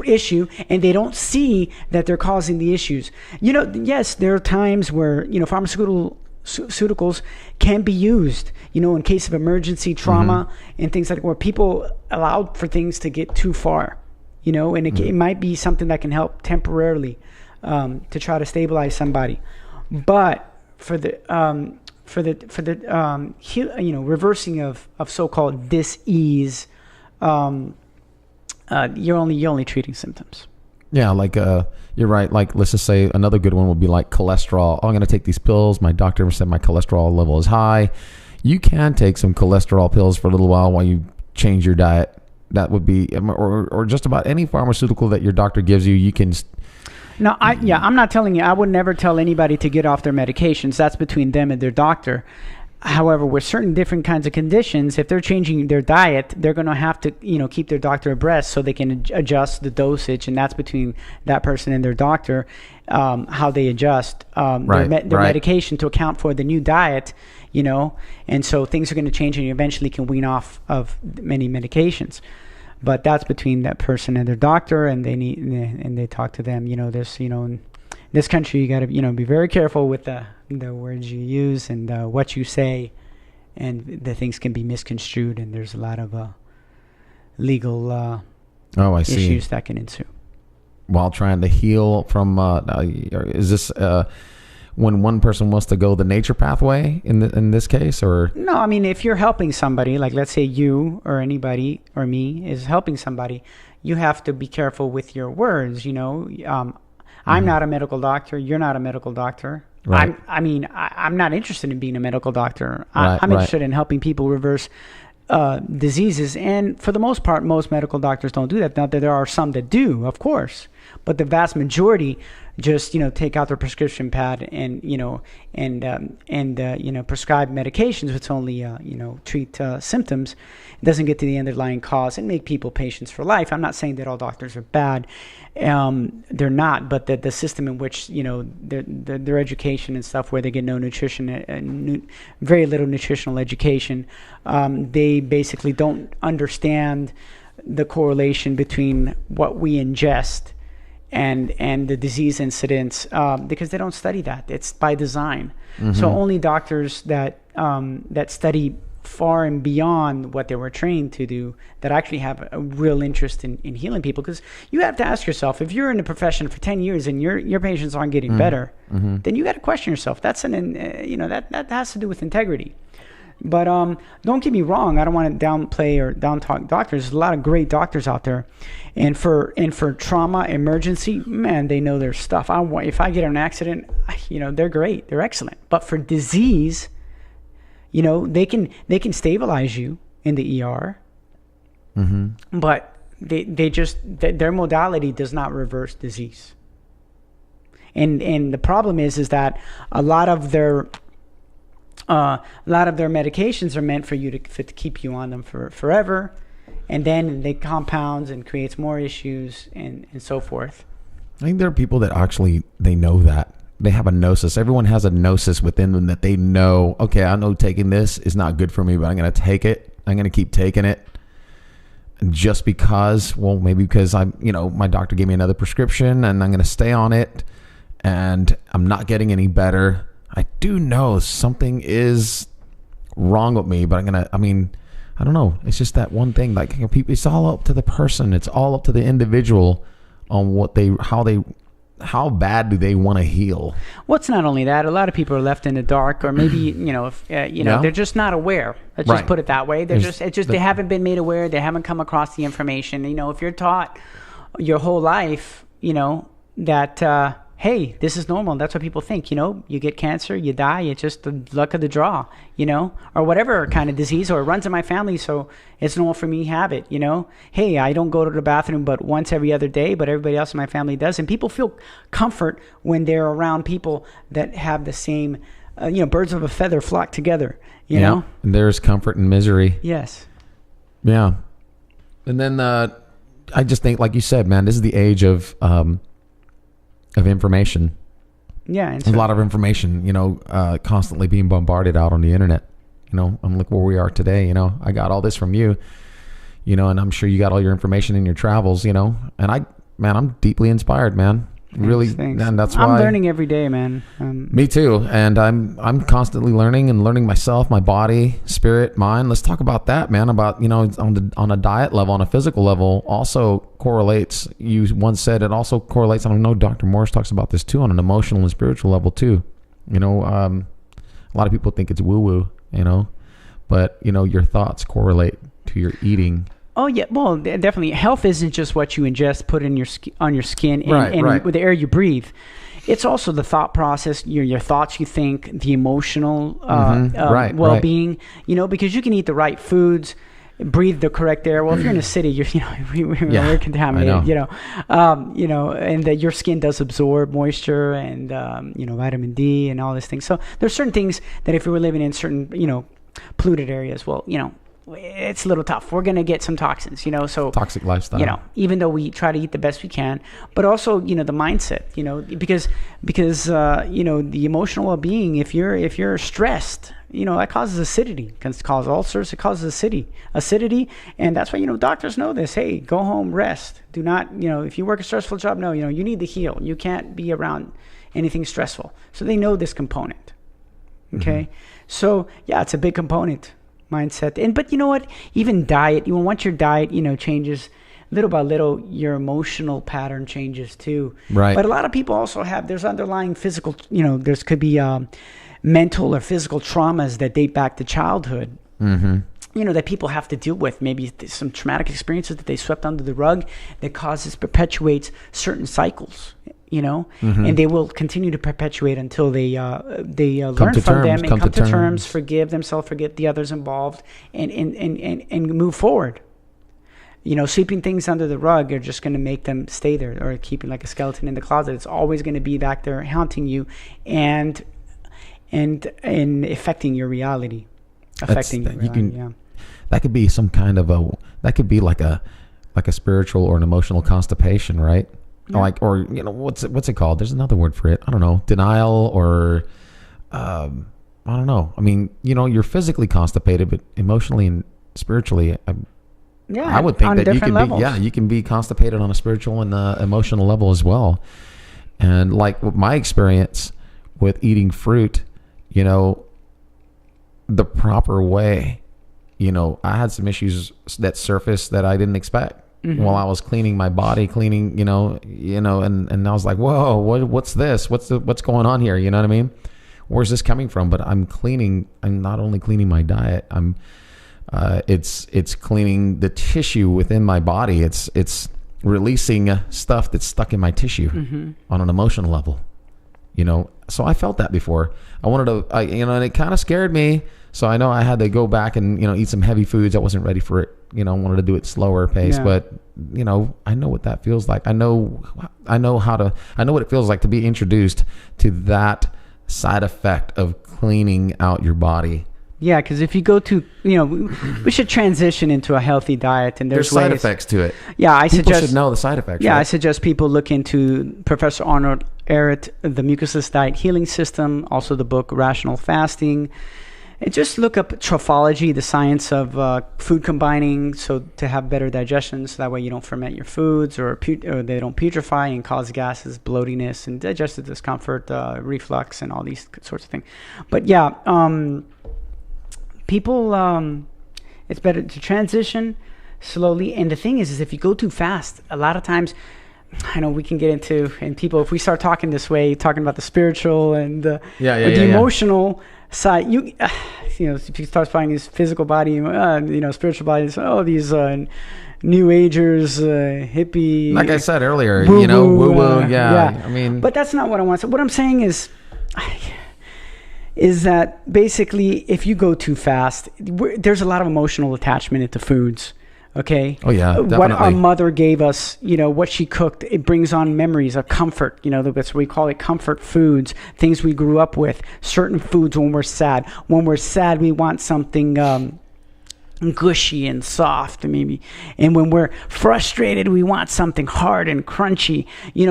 issue, and they don't see that they're causing the issues. Yes, there are times where pharmaceuticals can be used, in case of emergency trauma and things like where people allowed for things to get too far, and it might be something that can help temporarily to try to stabilize somebody. But for the reversing of so-called dis-ease, you're only treating symptoms. Yeah, like you're right. Like, let's just say another good one would be like cholesterol. Oh, I'm going to take these pills. My doctor said my cholesterol level is high. You can take some cholesterol pills for a little while you change your diet. That would be, or just about any pharmaceutical that your doctor gives you, you can. No, I'm not telling you. I would never tell anybody to get off their medications. That's between them and their doctor. However, with certain different kinds of conditions, if they're changing their diet, they're going to have to, keep their doctor abreast so they can adjust the dosage, and that's between that person and their doctor, how they adjust their medication to account for the new diet, and so things are going to change, and you eventually can wean off of many medications. But that's between that person and their doctor, and they talk to them. In this country, you got to be very careful with the words you use and what you say, and the things can be misconstrued, and there's a lot of legal issues that can ensue while trying to heal from. Is this when one person wants to go the nature pathway in this case, or no? I mean, if you're helping somebody, like let's say you or anybody or me is helping somebody, you have to be careful with your words. I'm not a medical doctor. You're not a medical doctor. Right. I'm not interested in being a medical doctor. I'm interested in helping people reverse diseases. And for the most part, most medical doctors don't do that. Now, there are some that do, of course. But the vast majority just, take out their prescription pad and prescribe medications, which only, treat symptoms. It doesn't get to the underlying cause and make people patients for life. I'm not saying that all doctors are bad. They're not, but the system in which, their education and stuff, where they get no nutrition, very little nutritional education, they basically don't understand the correlation between what we ingest and the disease incidence, because they don't study that. It's by design. So only doctors that study far and beyond what they were trained to do, that actually have a real interest in healing people. Because you have to ask yourself, if you're in the profession for 10 years and your patients aren't getting better, then you got to question yourself. That's that has to do with integrity. But don't get me wrong. I don't want to downplay or down-talk doctors. There's a lot of great doctors out there, and for trauma, emergency, man, they know their stuff. If I get in an accident, they're great. They're excellent. But for disease, they can stabilize you in the ER, but their modality does not reverse disease. And the problem is that a lot of their medications are meant for you to keep you on them for forever, and then they compounds and creates more issues and so forth. I think there are people that actually, they know that. They have a gnosis. Everyone has a gnosis within them that they know, okay, I know taking this is not good for me, but I'm going to take it. I'm going to keep taking it. Just because, maybe because my doctor gave me another prescription and I'm going to stay on it and I'm not getting any better. I do know something is wrong with me, but I don't know. It's just that one thing. Like, it's all up to the person. It's all up to the individual on how bad do they want to heal. Well, it's not only that. A lot of people are left in the dark, or maybe they're just not aware. Let's just put it that way. They haven't been made aware. They haven't come across the information. If you're taught your whole life, that hey, this is normal. That's what people think. You get cancer, you die. It's just the luck of the draw, or whatever kind of disease, or it runs in my family, so it's normal for me to have it. Hey, I don't go to the bathroom but once every other day, but everybody else in my family does. And people feel comfort when they're around people that have the same, birds of a feather flock together. You know, and there's comfort in misery. Yes. Yeah. And then I just think, like you said, man, this is the age of information. Yeah. There's a lot of information, constantly being bombarded out on the internet. I'm like where we are today, I got all this from you, and I'm sure you got all your information in your travels, and I'm deeply inspired, man. Really. Thanks. And that's why I'm learning every day, man. Me too. And I'm constantly learning myself, my body, spirit, mind. Let's talk about that, man. About, on a diet level, on a physical level, also correlates. You once said it also correlates. I don't know, Dr. Morris talks about this too, on an emotional and spiritual level too. A lot of people think it's woo-woo, but your thoughts correlate to your eating. Oh yeah, well, definitely. Health isn't just what you ingest, put in on your skin, and right. with the air you breathe. It's also the thought process, your thoughts you think, the emotional well-being. Because you can eat the right foods, breathe the correct air. Well, if you're in a city, we're contaminated. And that your skin does absorb moisture and vitamin D and all these things. So there's certain things that if we were living in certain polluted areas, well, it's a little tough. We're going to get some toxins, so toxic lifestyle, even though we try to eat the best we can, but also, the mindset, because the emotional well-being, if you're stressed, that causes acidity, it can cause ulcers, it causes acidity. And that's why, doctors know this. Hey, go home, rest. Do not, if you work a stressful job, no, you need to heal. You can't be around anything stressful. So they know this component. Okay. So yeah, it's a big component. Mindset. But you know what? Even diet, once your diet, changes little by little, your emotional pattern changes too. Right. But a lot of people also there's underlying physical, there could be mental or physical traumas that date back to childhood. That people have to deal with. Maybe some traumatic experiences that they swept under the rug that perpetuates certain cycles. And they will continue to perpetuate until they learn from them and come to terms, forgive themselves, forgive the others involved, and move forward. Sweeping things under the rug are just going to make them stay there, or keeping like a skeleton in the closet. It's always going to be back there haunting you and affecting your reality. That could be some kind of that could be like a spiritual or an emotional constipation, right? Yeah. Or what's it called? There's another word for it. I don't know. Denial, or I don't know. I mean, you're physically constipated, but emotionally and spiritually, I would think that you can levels. You can be constipated on a spiritual and emotional level as well. And like my experience with eating fruit, the proper way, I had some issues that surfaced that I didn't expect. While I was cleaning my body, and I was like, whoa, what's this? What's going on here? You know what I mean? Where's this coming from? But I'm not only cleaning my diet, it's cleaning the tissue within my body. It's releasing stuff that's stuck in my tissue on an emotional level, so I felt that before. I wanted to, and it kind of scared me. So I know I had to go back and, eat some heavy foods. I wasn't ready for it. I wanted to do it slower pace, but I know what that feels like. I know what it feels like to be introduced to that side effect of cleaning out your body. Yeah, because if you go to, we should transition into a healthy diet, and there's side effects to it. Yeah, people should know the side effects. Yeah, right? I suggest people look into Professor Arnold Ehret, the Mucusless Diet Healing System, also the book Rational Fasting. And just look up trophology, the science of food combining, so to have better digestion, so that way you don't ferment your foods or they don't putrefy and cause gases, bloatiness, and digestive discomfort, reflux, and all these sorts of things. But yeah, people, it's better to transition slowly. And the thing is if you go too fast, a lot of times, I know we can get into, and people, if we start talking this way, talking about the spiritual and the emotional side, if he starts finding his physical body, spiritual body, these New Agers, hippie. Like I said earlier, woo-woo, woo-woo, yeah. I mean, but that's not what I want. So what I'm saying is that basically, if you go too fast, there's a lot of emotional attachment into foods. Okay. Oh yeah, definitely. What our mother gave us, what she cooked, it brings on memories of comfort. That's what we call it, comfort foods, things we grew up with. Certain foods when we're sad. When we're sad, we want something gushy and soft, maybe. And when we're frustrated, we want something hard and crunchy.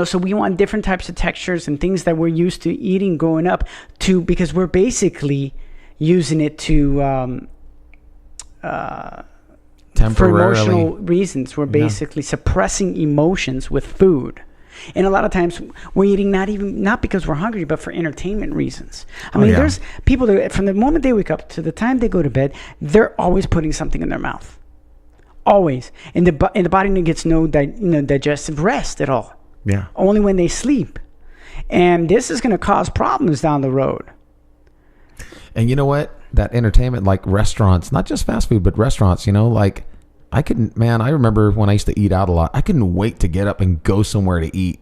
So we want different types of textures and things that we're used to eating growing up because we're basically using it to for emotional reasons. We're basically suppressing emotions with food. And a lot of times we're eating not because we're hungry, but for entertainment reasons. I mean, there's people that from the moment they wake up to the time they go to bed, they're always putting something in their mouth. Always. And the body gets no digestive rest at all. Yeah. Only when they sleep. And this is going to cause problems down the road. And you know what? That entertainment, like restaurants, not just fast food, but restaurants, I remember when I used to eat out a lot, I couldn't wait to get up and go somewhere to eat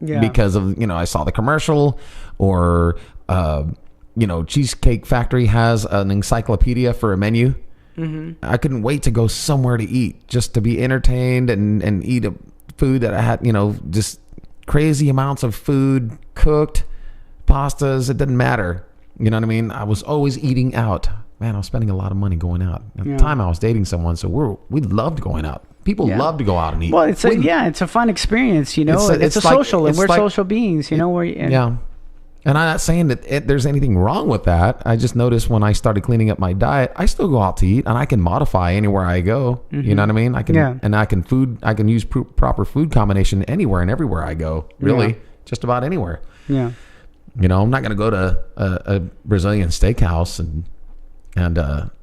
because of, I saw the commercial or, Cheesecake Factory has an encyclopedia for a menu. Mm-hmm. I couldn't wait to go somewhere to eat, just to be entertained and eat a food that I had, just crazy amounts of food cooked, pastas. It didn't matter. You know what I mean? I was always eating out. Man, I was spending a lot of money going out. At the time I was dating someone, so we loved going out. People love to go out and eat. Well, it's a fun experience, It's a social, and we're social beings, And I'm not saying that there's anything wrong with that. I just noticed when I started cleaning up my diet, I still go out to eat, and I can modify anywhere I go. Mm-hmm. You know what I mean? I can use proper food combination anywhere and everywhere I go. Really, just about anywhere. Yeah. I'm not going to go to a Brazilian steakhouse and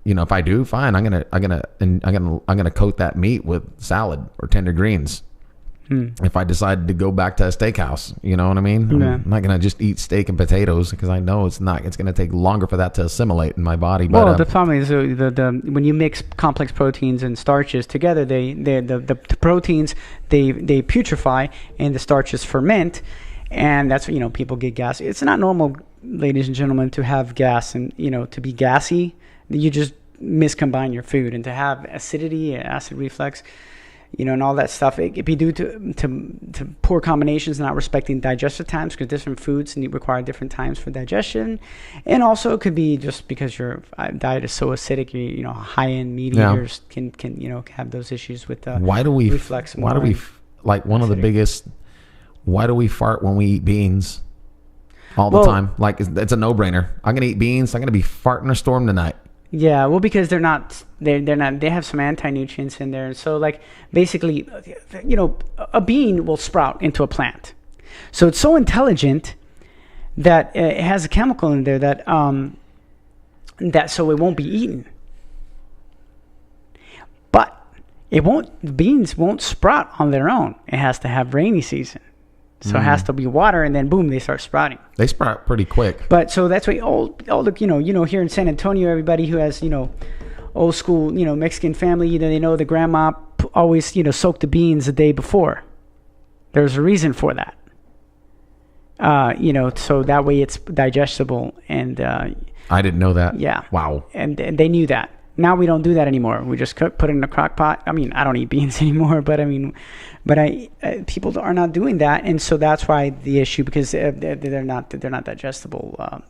if I do, fine. I'm gonna coat that meat with salad or tender greens. If I decide to go back to a steakhouse, you know what I mean? I'm not gonna just eat steak and potatoes because I know it's gonna take longer for that to assimilate in my body. Well, the problem is the when you mix complex proteins and starches together, the proteins they putrefy and the starches ferment. And that's what, people get gas. It's not normal, ladies and gentlemen, to have gas and, to be gassy. You just miscombine your food, and to have acidity, acid reflux, and all that stuff. It could be due to poor combinations, not respecting digestive times, because different foods require different times for digestion. And also it could be just because your diet is so acidic, high-end meat eaters can have those issues with reflux. Why do we fart when we eat beans all the time? Like, it's a no-brainer. I'm going to eat beans. I'm going to be farting a storm tonight. Yeah, well, because they're not, they have some anti-nutrients in there. And so, basically, a bean will sprout into a plant. So it's so intelligent that it has a chemical in there that so it won't be eaten. But beans won't sprout on their own. It has to have rainy season. So it has to be water, and then boom, they start sprouting. They sprout pretty quick. But so that's why here in San Antonio, everybody who has old school Mexican family, they know the grandma always soaked the beans the day before. There's a reason for that. So that way it's digestible. And I didn't know that. Yeah. Wow. And they knew that. Now we don't do that anymore. We just put it in a crock pot. I mean, I don't eat beans anymore, but people are not doing that, and so that's why the issue, because they're not digestible.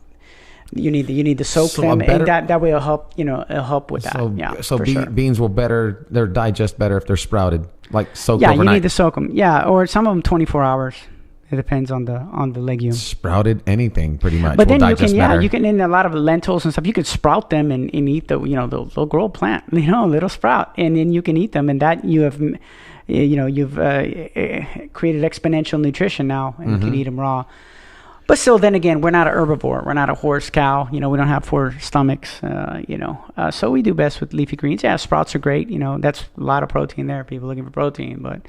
You need to soak them, and that way it'll help. It'll help with that. So beans will they'll digest better if they're sprouted, like soaked overnight. Yeah, you need to soak them. Yeah, or some of them 24 hours. It depends on the legume. Sprouted anything pretty much. But then you can in a lot of lentils and stuff. You could sprout them and eat they'll grow a plant. Little sprout, and then you can eat them, and that you've created exponential nutrition now, and you can eat them raw. But still, then again, we're not an herbivore. We're not a horse, cow. We don't have 4 stomachs. So we do best with leafy greens. Yeah, sprouts are great. That's a lot of protein there. People looking for protein, but.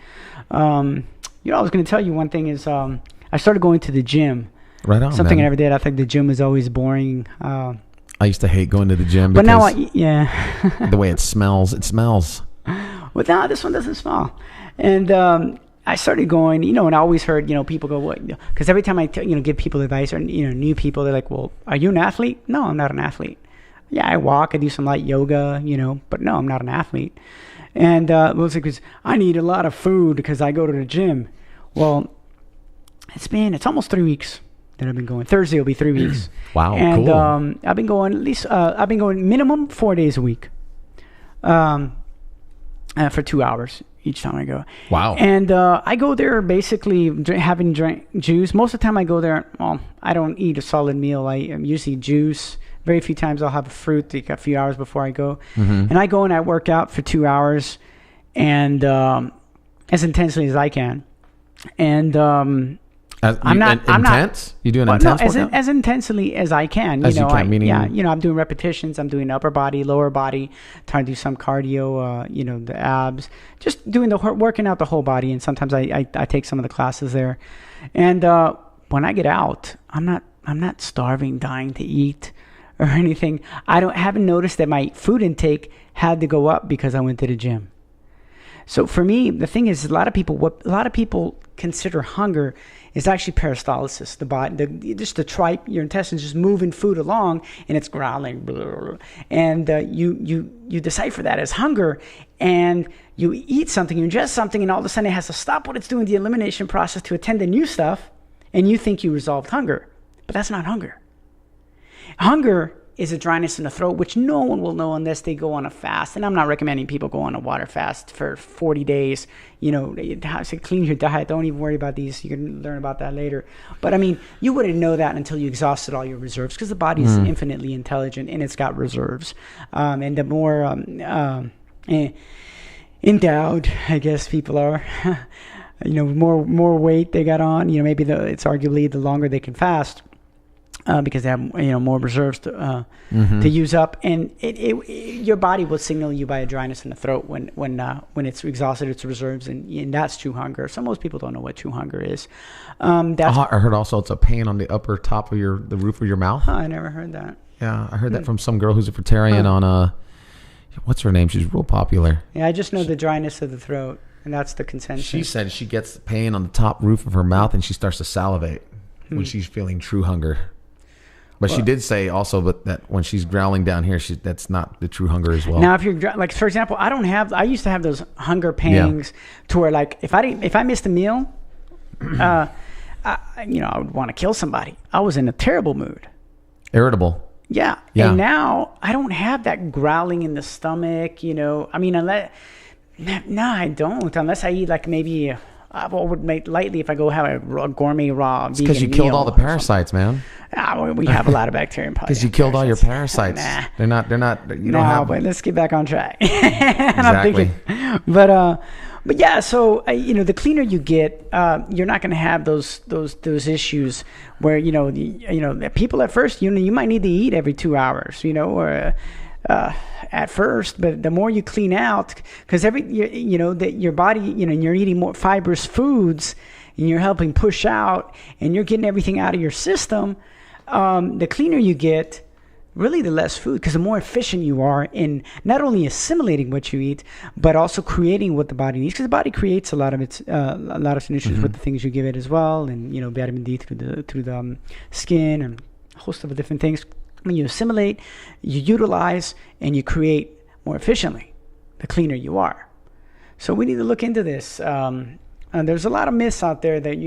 I was going to tell you one thing is I started going to the gym. Right on, Something man. I never did. I think the gym was always boring. I used to hate going to the gym But because now, the way it smells. It smells. Well, now this one doesn't smell. And I started going, and I always heard, people go, what? Because every time I, give people advice or, new people, they're like, well, are you an athlete? No, I'm not an athlete. Yeah, I walk, I do some light yoga, but no, I'm not an athlete. And it was like, I need a lot of food because I go to the gym. Well, it's almost 3 weeks that I've been going. Thursday will be 3 weeks. Wow, and, cool. I've been going I've been going minimum 4 days a week. For 2 hours each time I go. Wow. And I go there basically having drink juice. Most of the time I go there, I don't eat a solid meal. I usually juice. Very few times I'll have a fruit a few hours before I go. And I go and I work out for 2 hours and as intensely as I can. And I'm not intense. You do an intense workout? As intensely as I can. Meaning I'm doing repetitions. I'm doing upper body, lower body, trying to do some cardio. The abs, just doing working out the whole body. And sometimes I take some of the classes there. And when I get out, I'm not starving, dying to eat or anything. Haven't noticed that my food intake had to go up because I went to the gym. So for me, the thing is, a lot of people consider hunger is actually peristalsis. The body, your intestines just moving food along, and it's growling, blah, blah, blah. And you decipher that as hunger, and you eat something, you ingest something, and all of a sudden it has to stop what it's doing, the elimination process, to attend to new stuff, and you think you resolved hunger, but that's not hunger. Hunger is a dryness in the throat, which no one will know unless they go on a fast. And I'm not recommending people go on a water fast for 40 days. To clean your diet. Don't even worry about these. You can learn about that later. But you wouldn't know that until you exhausted all your reserves, because the body is infinitely intelligent and it's got reserves. And the more endowed, I guess, people are, more weight they got on, maybe it's arguably the longer they can fast. Because they have more reserves to use up, and your body will signal you by a dryness in the throat when it's exhausted its reserves, and that's true hunger. So most people don't know what true hunger is. I heard also it's a pain on the upper top of the roof of your mouth. I never heard that. Yeah, I heard that from some girl who's a vegetarian on what's her name? She's real popular. Yeah, I just know the dryness of the throat, and that's the consensus. She said she gets pain on the top roof of her mouth, and she starts to salivate when she's feeling true hunger. But she did say also that when she's growling down here, that's not the true hunger as well. Now, if you're like, for example, I used to have those hunger pangs to where, like, if I missed a meal, I would want to kill somebody. I was in a terrible mood. Irritable. Yeah. And now I don't have that growling in the stomach, I I don't, unless I eat like maybe I would make lightly if I go have a gourmet raw vegan meal. Because you killed all the parasites, man. We have a lot of bacteria. Because you killed all your parasites. Nah. They're not. You don't have. But let's get back on track. Exactly. But yeah. So the cleaner you get, you're not going to have those issues where people at first you might need to eat every 2 hours, or. At first, but the more you clean out, because your body, you're eating more fibrous foods, and you're helping push out, and you're getting everything out of your system. The cleaner you get, really, the less food, because the more efficient you are in not only assimilating what you eat, but also creating what the body needs. Because the body creates a lot of nutrients with the things you give it as well, and vitamin D through the skin and a host of different things. When you assimilate, you utilize, and you create more efficiently, the cleaner you are. So we need to look into this. There's a lot of myths out there that,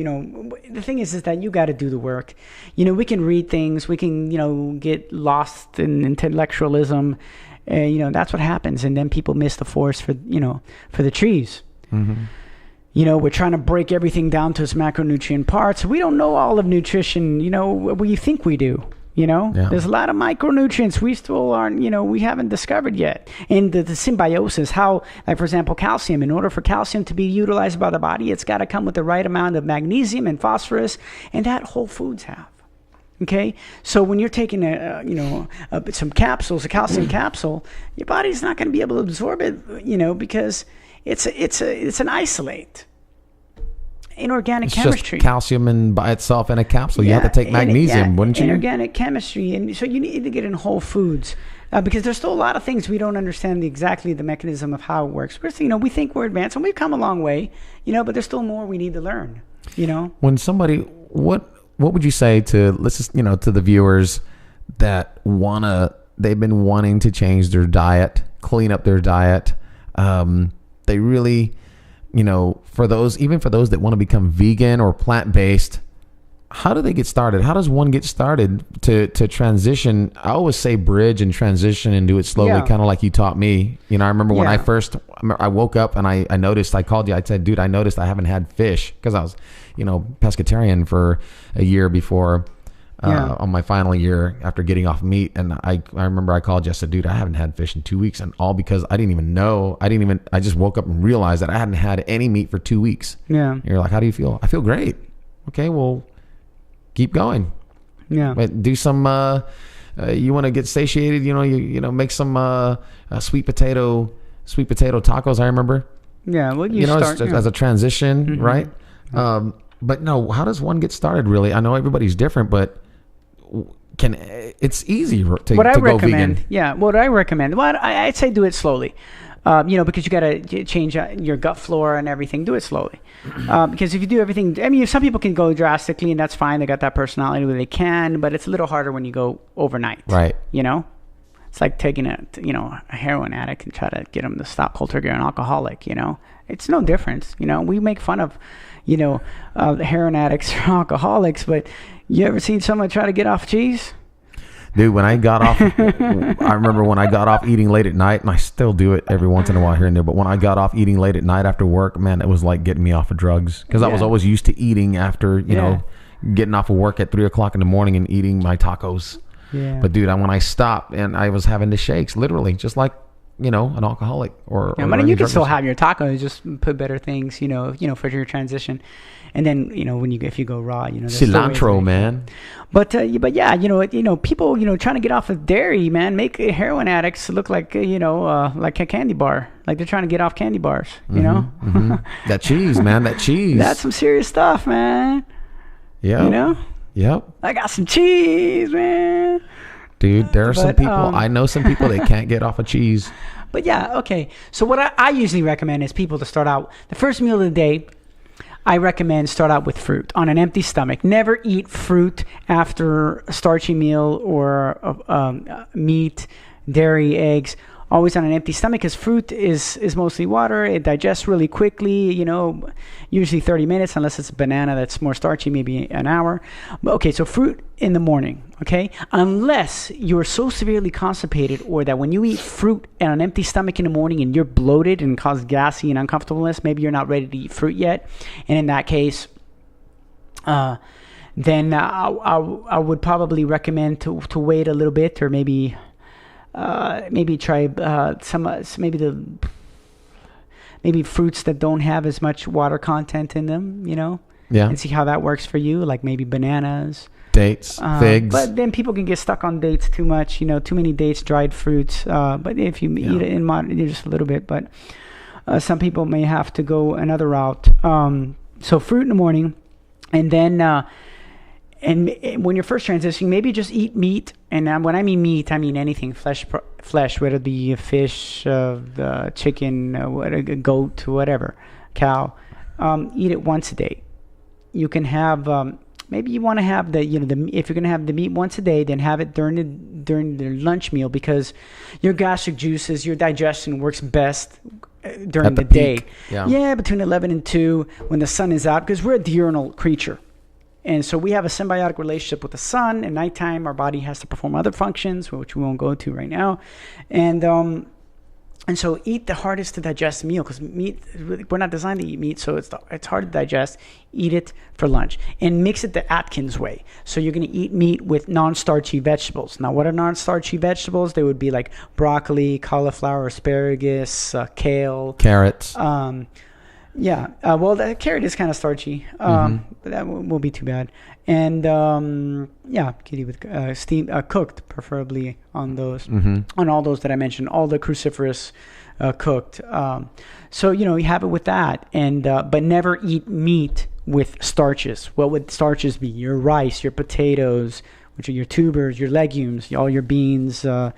the thing is that you got to do the work. We can read things. We can, get lost in intellectualism. That's what happens. And then people miss the forest for the trees. Mm-hmm. We're trying to break everything down to its macronutrient parts. We don't know all of nutrition, we think we do. There's a lot of micronutrients we still aren't, we haven't discovered yet. And the symbiosis, how, like, for example, calcium, in order for calcium to be utilized by the body, it's got to come with the right amount of magnesium and phosphorus, and that whole foods have. Okay? So when you're taking some capsules, a calcium capsule, your body's not going to be able to absorb it, because it's an isolate. inorganic It's chemistry. just calcium and by itself in a capsule. You have to take magnesium, wouldn't you? Inorganic chemistry, and so you need to get in whole foods because there's still a lot of things we don't understand exactly the mechanism of how it works. We think we're advanced, and we've come a long way, but there's still more we need to learn. When somebody, what would you say to to the viewers that they've been wanting to change their diet, clean up their diet, they really. For those that want to become vegan or plant-based, how do they get started? How does one get started to transition? I always say bridge and transition and do it slowly, kind of like you taught me. I remember when I woke up and I noticed, I called you, I said, dude, I noticed I haven't had fish because I was, pescatarian for a year before on my final year after getting off meat. And I remember I called you, I said, dude, I haven't had fish in 2 weeks, and all because I didn't even know. I just woke up and realized that I hadn't had any meat for 2 weeks. Yeah. You're like, how do you feel? I feel great. Okay, well, keep going. Yeah. But do some, you want to get satiated, make some sweet potato tacos, I remember. Yeah, well, you start, as a transition, right? But no, how does one get started, really? I know everybody's different, but it's easy to go vegan. Yeah, what I recommend, I'd say do it slowly. Because you got to change your gut flora and everything. Do it slowly. Because if you do everything, some people can go drastically, and that's fine. They got that personality where they can, but it's a little harder when you go overnight. Right. It's like taking a heroin addict and try to get them to stop cold turkey or an alcoholic. It's no difference. We make fun of, heroin addicts or alcoholics, but you ever seen someone try to get off cheese? Dude, when I got off, I remember when I got off eating late at night, and I still do it every once in a while here and there, but when I got off eating late at night after work, man, it was like getting me off of drugs, because I was always used to eating after, getting off of work at 3 o'clock in the morning and eating my tacos. Yeah. But dude, when I stopped, and I was having the shakes, literally, just like, an alcoholic or you can still have your tacos, just put better things, for your transition. And then, if you go raw, cilantro, man. But people, trying to get off of dairy, man, make heroin addicts look like, like a candy bar, like they're trying to get off candy bars, That cheese, man, that cheese. That's some serious stuff, man. Yeah. Yep. I got some cheese, man. Dude, there are some people, I know some people that can't get off of cheese. But yeah, okay. So what I usually recommend is people to start out, the first meal of the day, I recommend start out with fruit on an empty stomach. Never eat fruit after a starchy meal or meat, dairy, eggs. Always on an empty stomach, because fruit is mostly water. It digests really quickly, usually 30 minutes, unless it's a banana that's more starchy, maybe an hour. But okay, so fruit in the morning, okay? Unless you're so severely constipated, or that when you eat fruit on an empty stomach in the morning and you're bloated and cause gassy and uncomfortableness, maybe you're not ready to eat fruit yet. And in that case, then I would probably recommend to wait a little bit, or maybe try maybe fruits that don't have as much water content in them, and see how that works for you, like maybe bananas, dates, figs. But then people can get stuck on dates too much, too many dates, dried fruits. But if you eat it in moderate, just a little bit. But some people may have to go another route. So fruit in the morning, and then. And when you're first transitioning, maybe just eat meat. And when I mean meat, I mean anything flesh, whether it be fish, chicken, a goat, whatever, cow. Eat it once a day. You can have maybe you want to have if you're going to have the meat once a day, then have it during the lunch meal, because your gastric juices, your digestion works best during the day. Yeah, between 11 and 2 when the sun is out, because we're a diurnal creature. And so we have a symbiotic relationship with the sun. At nighttime, our body has to perform other functions, which we won't go to right now. And so eat the hardest to digest meal, because meat, we're not designed to eat meat, so it's hard to digest. Eat it for lunch and mix it the Atkins way. So you're going to eat meat with non-starchy vegetables. Now, what are non-starchy vegetables? They would be like broccoli, cauliflower, asparagus, kale, carrots. Well, the carrot is kind of starchy, but that won't be too bad. And kitty with steamed, cooked, preferably on those, on all those that I mentioned, all the cruciferous cooked. So you have it with that, and but never eat meat with starches. What would starches be? Your rice, your potatoes, which are your tubers, your legumes, all your beans, your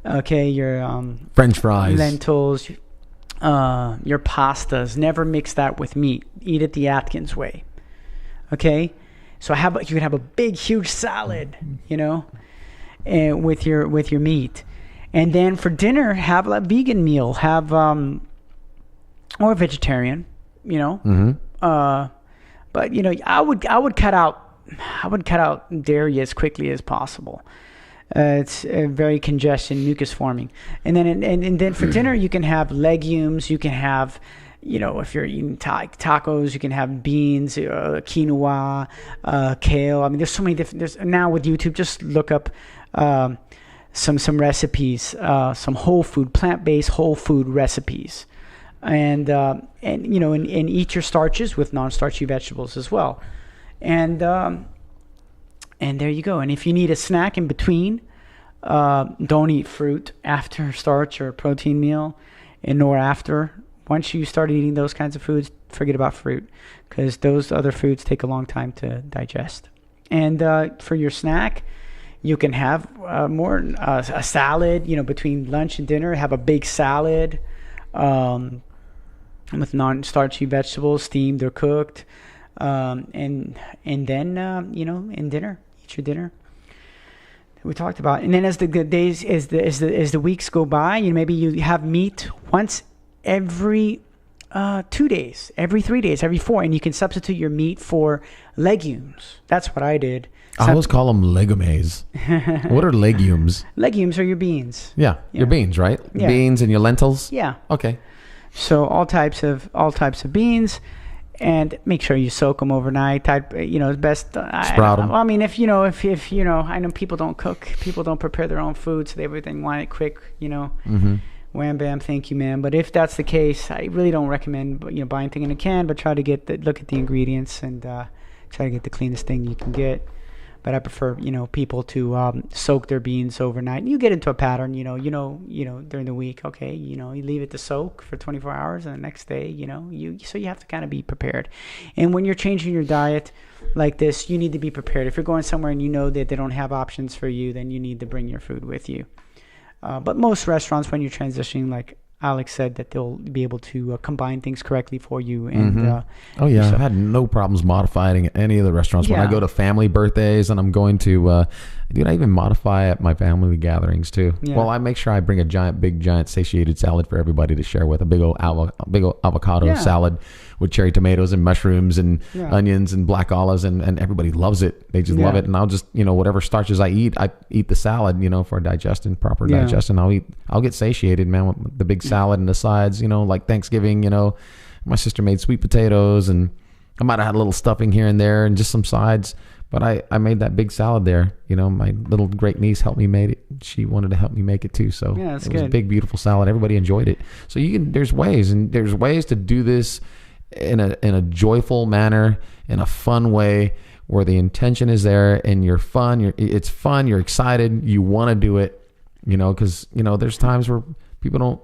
French fries, lentils, your pastas. Never mix that with meat. Eat it the Atkins way. Okay? So you can have a big, huge salad, with your meat. And then for dinner, have a vegan meal. Have, or vegetarian, Mm-hmm. But I would cut out dairy as quickly as possible. It's very congestion, mucus forming. And then for dinner you can have legumes. You can have, if you're eating tacos, you can have beans, quinoa, kale. I mean, there's so many different. There's now with YouTube, just look up some recipes, some whole food, plant-based whole food recipes. And eat your starches with non-starchy vegetables as well, and there you go. And if you need a snack in between, don't eat fruit after starch or protein meal, nor after. Once you start eating those kinds of foods, forget about fruit, because those other foods take a long time to digest. And for your snack, you can have a salad. Between lunch and dinner, have a big salad. With non-starchy vegetables, steamed or cooked, and then in dinner, eat your dinner. We talked about, and then as the days, as the weeks go by, maybe you have meat once every 2 days, every 3 days, every 4, and you can substitute your meat for legumes. That's what I did. I always call them legumes. What are legumes? Legumes are your beans. Yeah, your beans, right? Yeah. Beans and your lentils. Yeah. Okay. So all types of beans, and make sure you soak them overnight. It's best. Sprout them. I mean, if I know people don't cook, people don't prepare their own food, so they everything want it quick. Mm-hmm. Wham bam, thank you, man. But if that's the case, I really don't recommend buying thing in a can. But try to look at the ingredients and try to get the cleanest thing you can get. But I prefer, people to soak their beans overnight. You get into a pattern, during the week. Okay, you leave it to soak for 24 hours, and the next day, so you have to kind of be prepared. And when you're changing your diet like this, you need to be prepared. If you're going somewhere and you know that they don't have options for you, then you need to bring your food with you. But most restaurants, when you're transitioning, like Alex said, that they'll be able to combine things correctly for you. And I've had no problems modifying at any of the restaurants. When I go to family birthdays and I'm going to I even modify at my family gatherings too. Well, I make sure I bring a big giant satiated salad for everybody to share with, a big old avocado salad with cherry tomatoes and mushrooms and onions and black olives, and everybody loves it. They just love it. And I'll just, whatever starches I eat the salad, for proper digestion. I'll get satiated, man, with the big salad and the sides, like Thanksgiving, my sister made sweet potatoes, and I might have had a little stuffing here and there and just some sides, but I made that big salad there. My little great niece helped me make it. She wanted to help me make it too. So it was a big, beautiful salad. Everybody enjoyed it. So there's ways to do this in a joyful manner, in a fun way, where the intention is there and it's fun, you're excited, you want to do it, because there's times where people don't,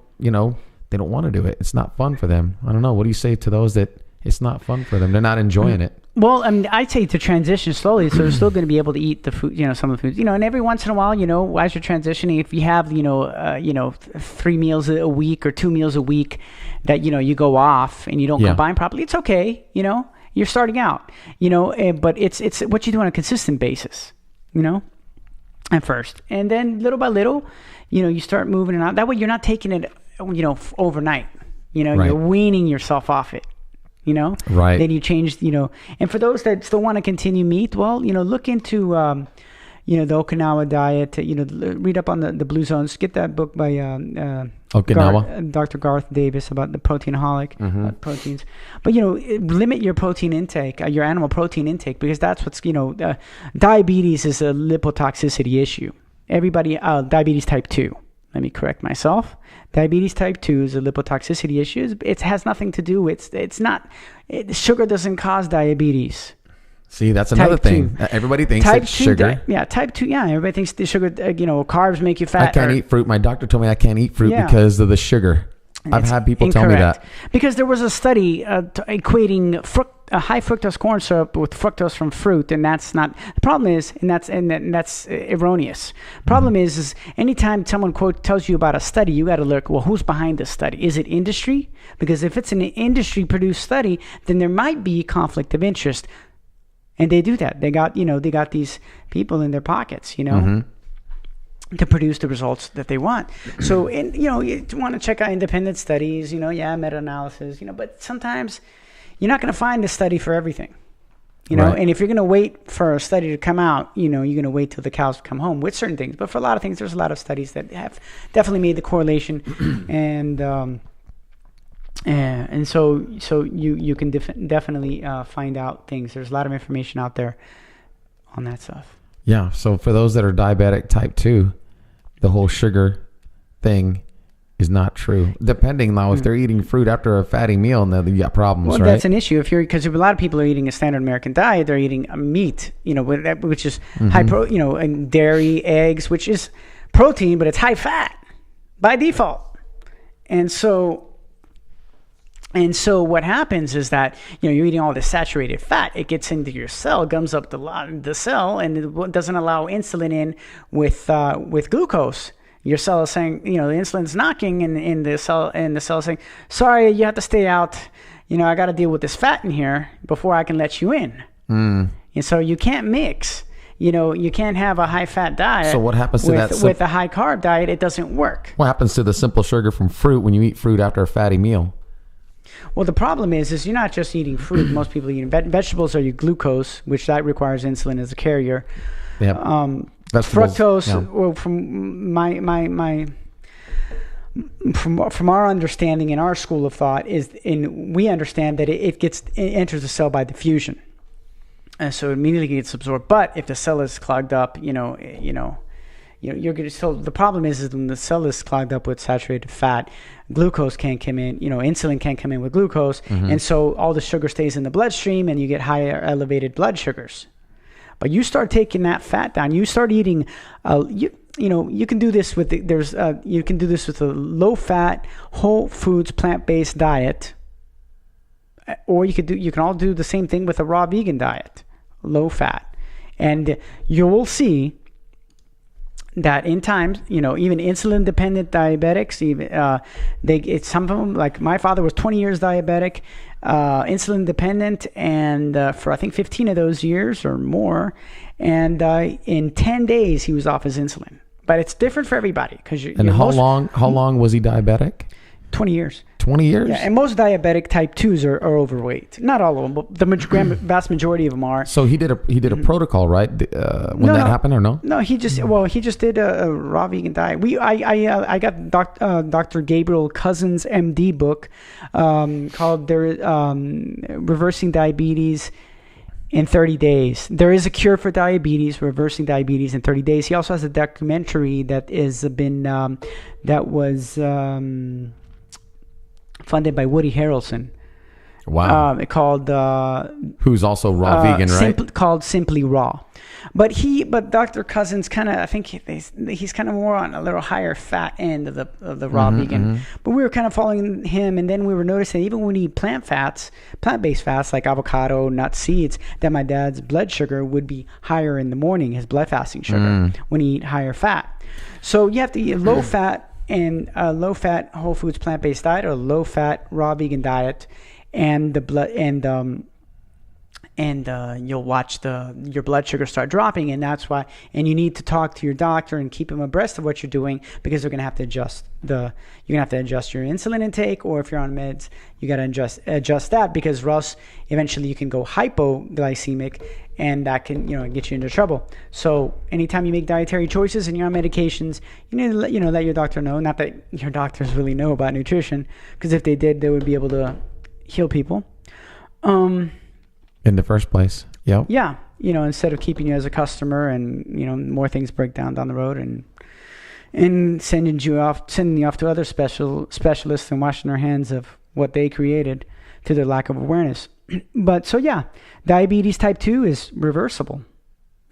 they don't want to do it. It's not fun for them. I don't know. What do you say to those that it's not fun for them? They're not enjoying it. Well, I mean, I'd say to transition slowly, so they're still going to be able to eat the food, some of the foods, and every once in a while, as you're transitioning, if you have, 3 meals a week or 2 meals a week that, you go off and you don't combine properly, it's okay. You're starting out, but it's what you do on a consistent basis, at first. And then little by little, you start moving it out. That way you're not taking it, overnight, you're weaning yourself off it. Right. Then you change, and for those that still want to continue meat, well, look into, the Okinawa diet, read up on the Blue Zones, get that book by, Okinawa. Dr. Garth Davis about the proteinaholic, proteins. But, limit your protein intake, your animal protein intake, because that's what's, diabetes is a lipotoxicity issue. Everybody, diabetes type 2. Let me correct myself. Diabetes type 2 is a lipotoxicity issue. It has nothing to do. It's not. Sugar doesn't cause diabetes. See, that's another thing. Everybody thinks that sugar. Type 2. Yeah, everybody thinks the sugar. Carbs make you fat. I can't eat fruit. My doctor told me I can't eat fruit because of the sugar. I've had people tell me that. Because there was a study equating high fructose corn syrup with fructose from fruit, and that's not the problem. That's erroneous. Problem is anytime someone tells you about a study, you got to look. Well, who's behind this study? Is it industry? Because if it's an industry produced study, then there might be conflict of interest, and they do that. They got these people in their pockets, to produce the results that they want. So, you want to check out independent studies, meta-analysis, but sometimes you're not going to find a study for everything, Right. and if you're going to wait for a study to come out, you're going to wait till the cows come home with certain things. But for a lot of things, there's a lot of studies that have definitely made the correlation and so you can definitely find out things. There's a lot of information out there on that stuff. Yeah. So for those that are diabetic type 2, the whole sugar thing is not true. Depending now, if they're eating fruit after a fatty meal, then you got problems, well, right? That's an issue because if a lot of people are eating a standard American diet, they're eating meat, which is high and dairy, eggs, which is protein, but it's high fat by default. And so what happens is that you're eating all this saturated fat. It gets into your cell, gums up the cell, and it doesn't allow insulin in with glucose. Your cell is saying, the insulin's knocking, and the cell is saying, sorry, you have to stay out. I got to deal with this fat in here before I can let you in. And so you can't mix. You can't have a high fat diet. So what happens to with a high carb diet? It doesn't work. What happens to the simple sugar from fruit when you eat fruit after a fatty meal? Well, the problem is you're not just eating fruit. Most people eat vegetables are your glucose, which that requires insulin as a carrier. Yeah. Fructose. Yeah. Well, from from our understanding in our school of thought we understand that it enters the cell by diffusion, and so it immediately gets absorbed. But if the cell is clogged up, you're going to. So the problem is when the cell is clogged up with saturated fat, glucose can't come in. Insulin can't come in with glucose, and so all the sugar stays in the bloodstream, and you get higher elevated blood sugars. But you start taking that fat down. You start eating. You can do this with you can do this with a low fat, whole foods, plant-based diet, or you can all do the same thing with a raw vegan diet, low fat, and you will see that in times, even insulin dependent diabetics, some of them, like my father was 20 years diabetic, insulin dependent, and for I think 15 of those years or more, and in 10 days he was off his insulin. But it's different for everybody how long was he diabetic? 20 years. 20 years? Yeah, and most diabetic type 2s are overweight. Not all of them, but the vast majority of them are. So he did a protocol, right? When that happened, or no? No, he just did a raw vegan diet. I got Dr. Gabriel Cousins' MD book called Reversing Diabetes in 30 Days. There is a cure for diabetes, reversing diabetes in 30 days. He also has a documentary that was funded by Woody Harrelson. Wow. Called who's also raw vegan, right? Called Simply Raw. But Dr. Cousins I think he's kind of more on a little higher fat end of the raw vegan. But we were kind of following him, and then we were noticing even when we eat plant-based fats like avocado, nuts, seeds, that my dad's blood sugar would be higher in the morning, his blood fasting sugar, when he eat higher fat. So you have to eat low fat and a low fat whole foods plant-based diet, or a low fat raw vegan diet, and you'll watch your blood sugar start dropping, and that's why. And you need to talk to your doctor and keep him abreast of what you're doing, because they're going to have to adjust your insulin intake, or if you're on meds, you got to adjust that, because else eventually you can go hypoglycemic, and that can get you into trouble. So anytime you make dietary choices and you're on medications, you need to let your doctor know. Not that your doctors really know about nutrition, because if they did, they would be able to heal people. In the first place. Yep. Yeah. Instead of keeping you as a customer, and more things break down the road, and sending you off to other specialists and washing their hands of what they created to their lack of awareness. But so yeah, diabetes type 2 is reversible.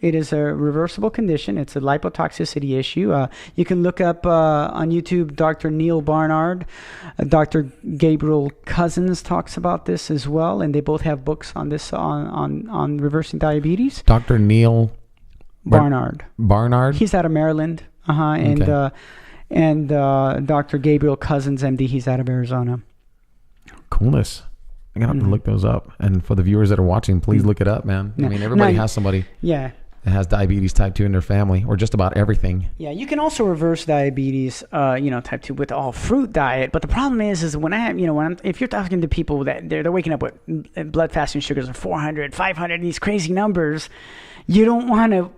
It is a reversible condition. It's a lipotoxicity issue. You can look up on YouTube Dr. Neil Barnard. Dr. Gabriel Cousins talks about this as well, and they both have books on this on reversing diabetes. Dr. Neil Barnard. Barnard? He's out of Maryland. And Dr. Gabriel Cousins, MD, he's out of Arizona. Coolness. I gotta have to look those up. And for the viewers that are watching, please look it up, man. I mean, everybody has somebody that has diabetes type 2 in their family, or just about everything. Yeah, you can also reverse diabetes, type 2 with all fruit diet. But the problem is when I have, if you're talking to people that they're waking up with blood fasting sugars of 400, 500, these crazy numbers, you don't want to,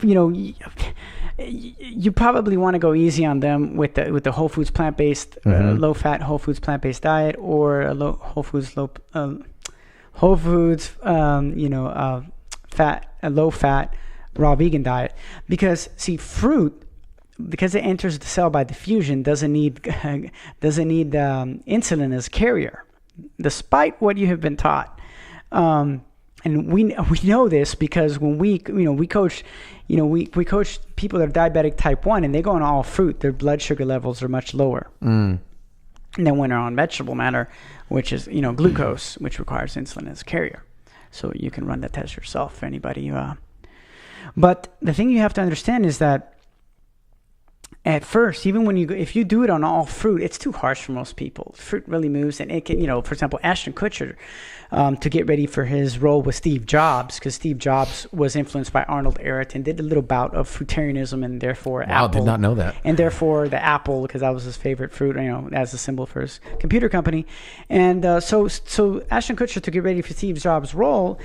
you probably want to go easy on them with the whole foods plant-based, low fat whole foods plant-based diet, or a low fat raw vegan diet. Because see, fruit, because it enters the cell by diffusion, doesn't need insulin as carrier, despite what you have been taught. And we know this because when we coach people that are diabetic type 1, and they go on all fruit, their blood sugar levels are much lower than when they're on vegetable matter, which is glucose, which requires insulin as carrier. So you can run the test yourself, anybody. But the thing you have to understand is that at first, even if you do it on all fruit, it's too harsh for most people. Fruit really moves, and it can, for example, Ashton Kutcher, to get ready for his role with Steve Jobs, because Steve Jobs was influenced by Arnold Ehret, did a little bout of fruitarianism, and therefore Apple. Did not know that. And therefore the apple, because that was his favorite fruit, as a symbol for his computer company. And so Ashton Kutcher, to get ready for Steve Jobs' role,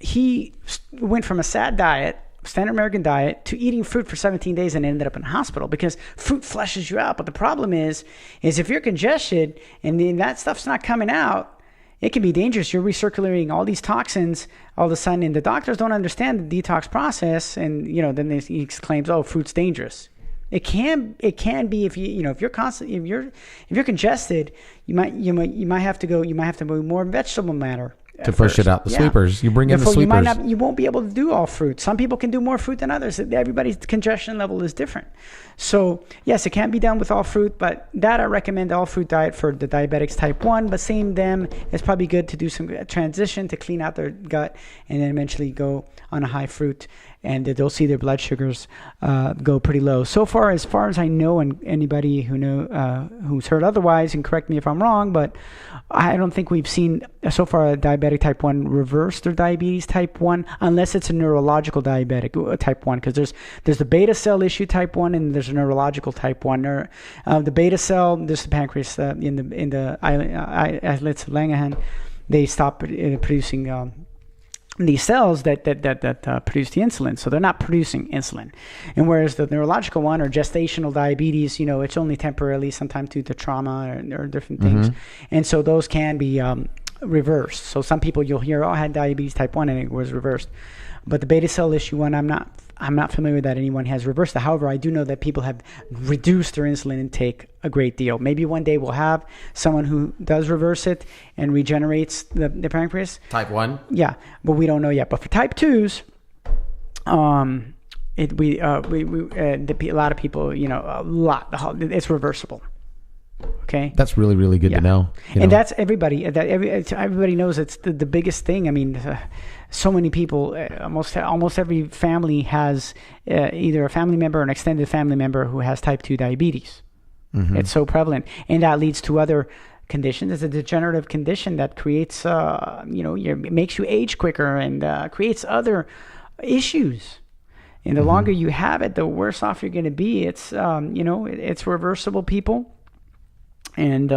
he went from a SAD diet, standard American diet, to eating fruit for 17 days and ended up in the hospital because fruit flushes you out. But the problem is if you're congested and then that stuff's not coming out, it can be dangerous. You're recirculating all these toxins all of a sudden, and the doctors don't understand the detox process. And then he claims, "Oh, fruit's dangerous." It can be if if you're congested, you might have to go more vegetable matter. To push it out the sleepers. You bring in the sleepers. You won't be able to do all fruit. Some people can do more fruit than others. Everybody's congestion level is different. So yes, it can be done with all fruit, but that I recommend all fruit diet for the diabetics type 1, but same them, it's probably good to do some transition to clean out their gut and then eventually go on a high fruit, and they'll see their blood sugars go pretty low. So far as I know, and anybody who's heard otherwise, and correct me if I'm wrong, but I don't think we've seen so far a diabetic type 1 reverse their diabetes type 1, unless it's a neurological diabetic type 1, because there's the beta cell issue type 1, and there's a neurological type 1. The beta cell, there's the pancreas in the islets of Langerhans, they stop producing these cells that produce the insulin, so they're not producing insulin. And whereas the neurological one, or gestational diabetes, it's only temporarily, sometimes due to trauma or different things, and so those can be reversed. So some people you'll hear, "Oh, I had diabetes type 1 and it was reversed," but the beta cell issue one, I'm not familiar that anyone has reversed it. However, I do know that people have reduced their insulin intake a great deal. Maybe one day we'll have someone who does reverse it and regenerates the pancreas. Type 1? Yeah, but we don't know yet. But for type 2s, a lot of people, it's reversible. Okay, that's really, really good to know. And that's everybody. Everybody knows it's the biggest thing. I mean, so many people, almost every family has either a family member or an extended family member who has type 2 diabetes. It's so prevalent, and that leads to other conditions. It's a degenerative condition that creates, makes you age quicker and creates other issues. And the longer you have it, the worse off you're going to be. It's it's reversible, people. And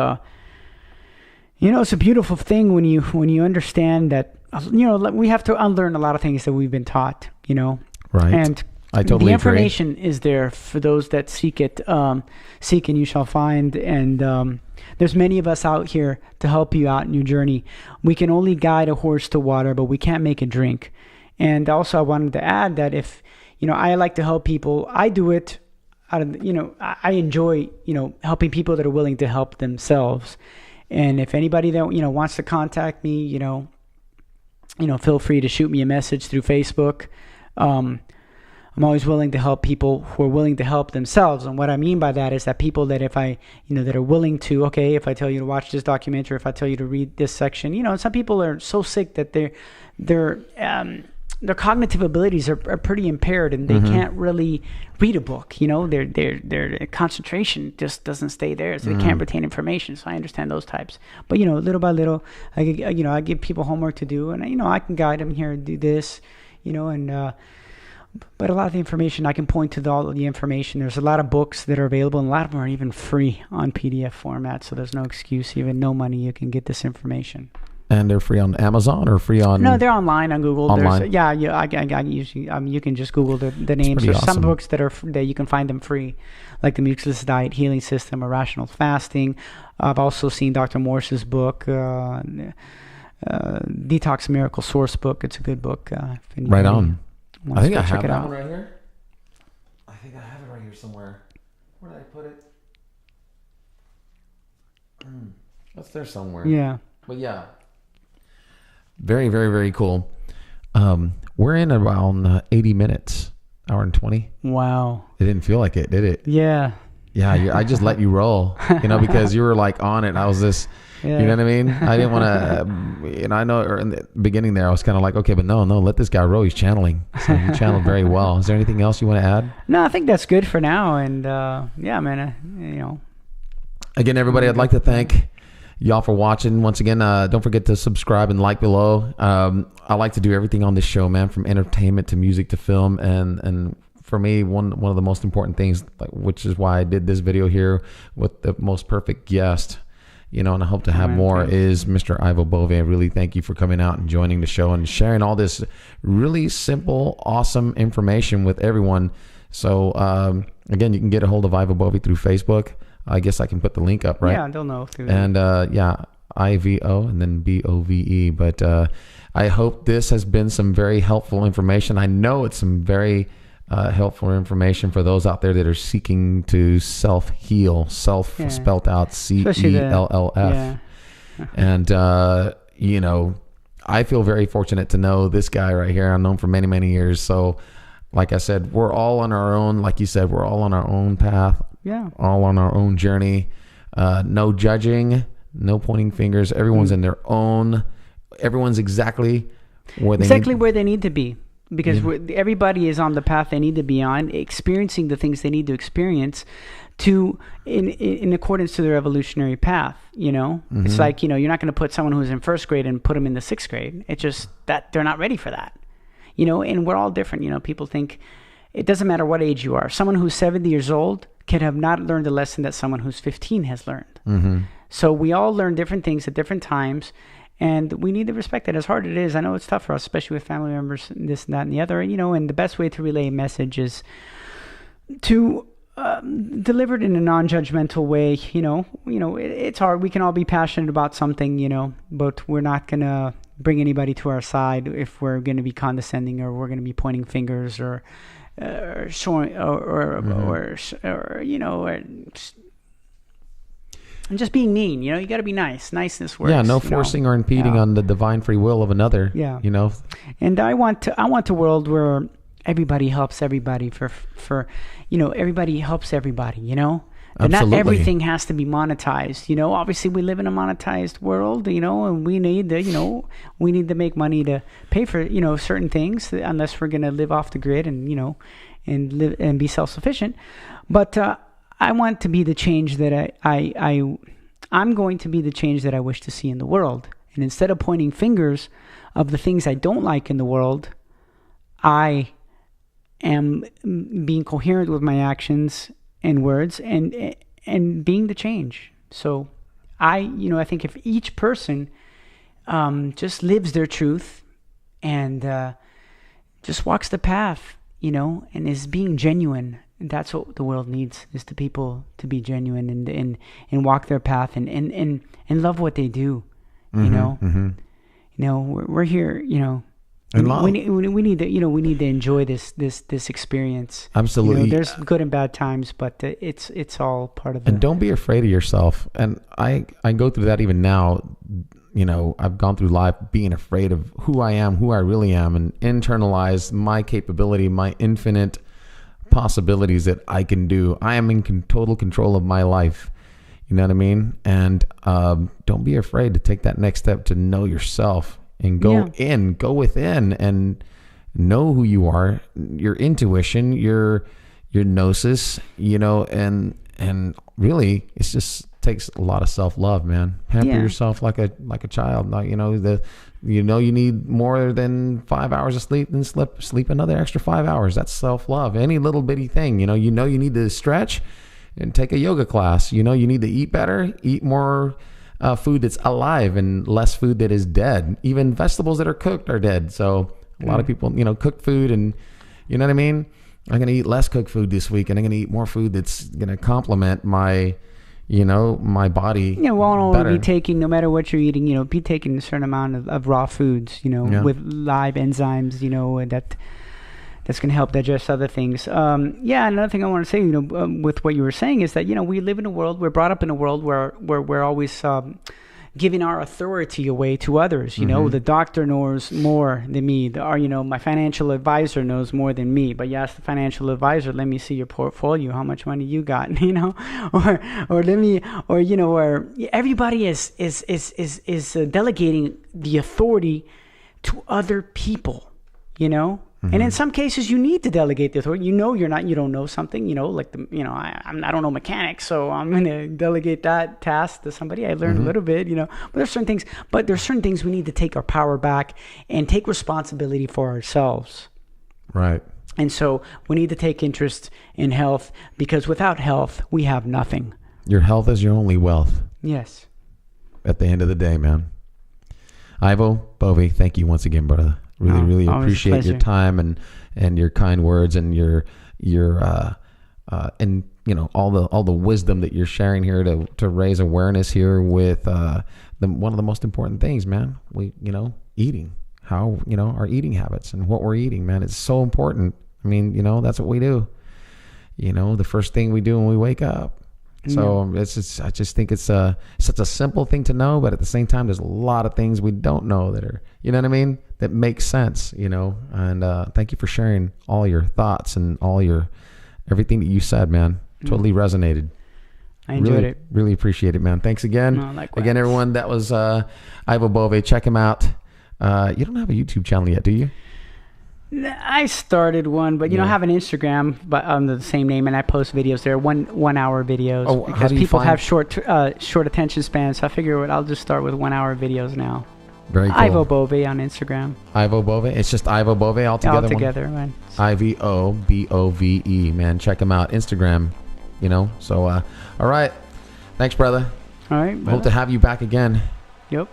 it's a beautiful thing when you understand that we have to unlearn a lot of things that we've been taught, right. And I totally the information agree. is there for those that seek it. Seek and you shall find. And there's many of us out here to help you out in your journey. We can only guide a horse to water, but we can't make it drink. And also I wanted to add that if I like to help people, I do it I enjoy, helping people that are willing to help themselves. And if anybody that, wants to contact me, feel free to shoot me a message through Facebook. I'm always willing to help people who are willing to help themselves. And what I mean by that is that people that if I, that are willing to, okay, if I tell you to watch this documentary, if I tell you to read this section, some people are so sick that their cognitive abilities are pretty impaired and they can't really read a book. Their concentration just doesn't stay there, so they can't retain information. So I understand those types. But little by little, I give people homework to do, and I can guide them here and do this, but a lot of the information I can point to all of the information. There's a lot of books that are available, and a lot of them are even free on PDF format. So there's no excuse, even no money, you can get this information. And they're free on Amazon or free on? No, they're online on Google. Online. I usually you can just Google the names. There's some books that you can find them free, like the Mucusless Diet, Healing System, Irrational Fasting. I've also seen Dr. Morse's book, Detox Miracle Source book. It's a good book. Right on. I think I have it that out. one right here. I think I have it right here somewhere. Where did I put it? That's there somewhere. Yeah. But yeah. Very, very, very cool. We're in around 80 minutes, hour and 20. Wow. It didn't feel like it, did it? Yeah. Yeah, I just let you roll, because you were like on it. I was this, Yeah. you know what I mean? I didn't want to, I know in the beginning there, I was kind of like, okay, but no, let this guy roll. He's channeling. So you channeled very well. Is there anything else you want to add? No, I think that's good for now. And yeah, man, Again, everybody, I'd like to thank y'all for watching. Once again, don't forget to subscribe and like below. I like to do everything on this show, man, from entertainment to music to film. And for me, one of the most important things, which is why I did this video here with the most perfect guest, and I hope to have more, is Mr. Ivo Bove. I really thank you for coming out and joining the show and sharing all this really simple, awesome information with everyone. So again, you can get a hold of Ivo Bove through Facebook. I guess I can put the link up, right? Yeah, they'll know. And IVO and then BOVE. But I hope this has been some very helpful information. I know it's some very helpful information for those out there that are seeking to self-heal, spelled out CELLF. Yeah. And, I feel very fortunate to know this guy right here. I've known him for many, many years. So like I said, we're all on our own. Like you said, we're all on our own path. Yeah. All on our own journey. No judging, no pointing fingers. Everyone's in their own. Everyone's exactly where they need to be, because everybody is on the path they need to be on, experiencing the things they need to experience in accordance to their evolutionary path. It's like, you're not going to put someone who's in first grade and put them in the sixth grade. It's just that they're not ready for that. And we're all different. People think it doesn't matter what age you are. Someone who's 70 years old can have not learned a lesson that someone who's 15 has learned. So we all learn different things at different times, and we need to respect that. As hard as it is, I know it's tough for us, especially with family members, this and that and the other. And the best way to relay a message is to deliver it in a non-judgmental way. It's hard. We can all be passionate about something, but we're not gonna bring anybody to our side if we're going to be condescending, or we're going to be pointing fingers, or showing, or and just being mean. You got to be nice. Niceness works. Yeah, no forcing or impeding on the divine free will of another. Yeah. And I want a world where everybody helps everybody for everybody helps everybody, But not everything has to be monetized. Obviously we live in a monetized world, and we need to make money to pay for, certain things, unless we're going to live off the grid and, and live and be self-sufficient. But I want to be the change that I'm going to be the change that I wish to see in the world. And instead of pointing fingers of the things I don't like in the world, I am being coherent with my actions and words, and being the change. So I think if each person just lives their truth and just walks the path, and is being genuine, that's what the world needs, is the people to be genuine and walk their path and love what they do. We're here, and we need to enjoy this experience. Absolutely. There's good and bad times, but it's all part of it. And don't be afraid of yourself. And I go through that even now. I've gone through life being afraid of who I am, who I really am, and internalized my capability, my infinite possibilities that I can do. I am in total control of my life. You know what I mean? And don't be afraid to take that next step to know yourself and go within and know who you are, your intuition, your gnosis, and really it's just takes a lot of self-love, man. Pamper yourself like a child. Like, you need more than 5 hours of sleep, then sleep another extra 5 hours. That's self-love. Any little bitty thing, you need to stretch and take a yoga class. You need to eat better, eat more food that's alive and less food that is dead. Even vegetables that are cooked are dead. So a lot of people, cook food, and you know what I mean? I'm going to eat less cooked food this week, and I'm going to eat more food that's going to complement my my body. Won't only be taking, no matter what you're eating, be taking a certain amount of raw foods, with live enzymes, that's going to help digest other things. Another thing I want to say, with what you were saying is that, we live in a world, we're brought up in a world where we're always giving our authority away to others. The doctor knows more than me. My financial advisor knows more than me. But you ask the financial advisor, let me see your portfolio, how much money you got, or everybody is delegating the authority to other people, And in some cases, you need to delegate the authority. You don't know something, I don't know mechanics, so I'm going to delegate that task to somebody. I learned a little bit, but there's certain things we need to take our power back and take responsibility for ourselves. Right. And so we need to take interest in health, because without health, we have nothing. Your health is your only wealth. Yes. At the end of the day, man. Ivo Bove, thank you once again, brother. Really appreciate your time and your kind words and your and all the wisdom that you're sharing here to raise awareness here with one of the most important things, man. Eating, how our eating habits and what we're eating, man. It's so important. I mean, that's what we do. The first thing we do when we wake up. So I just think it's such a simple thing to know, but at the same time, there's a lot of things we don't know that are, what I mean, that make sense, and thank you for sharing all your thoughts and everything that you said, man. Totally resonated. I enjoyed it. Really appreciate it, man. Thanks again. Again, everyone, that was Ivo Bove. Check him out. You don't have a YouTube channel yet, do you? I started one, but I have an Instagram, but under the same name, and I post videos there, 1 hour videos, because people have short attention spans. So I figure I'll just start with 1 hour videos now. Very cool. Ivo Bove on Instagram. Ivo Bove. It's just Ivo Bove altogether. Altogether, man. IVOBOVE, man. Check him out. Instagram. So all right. Thanks, brother. All right. Hope to have you back again. Yep.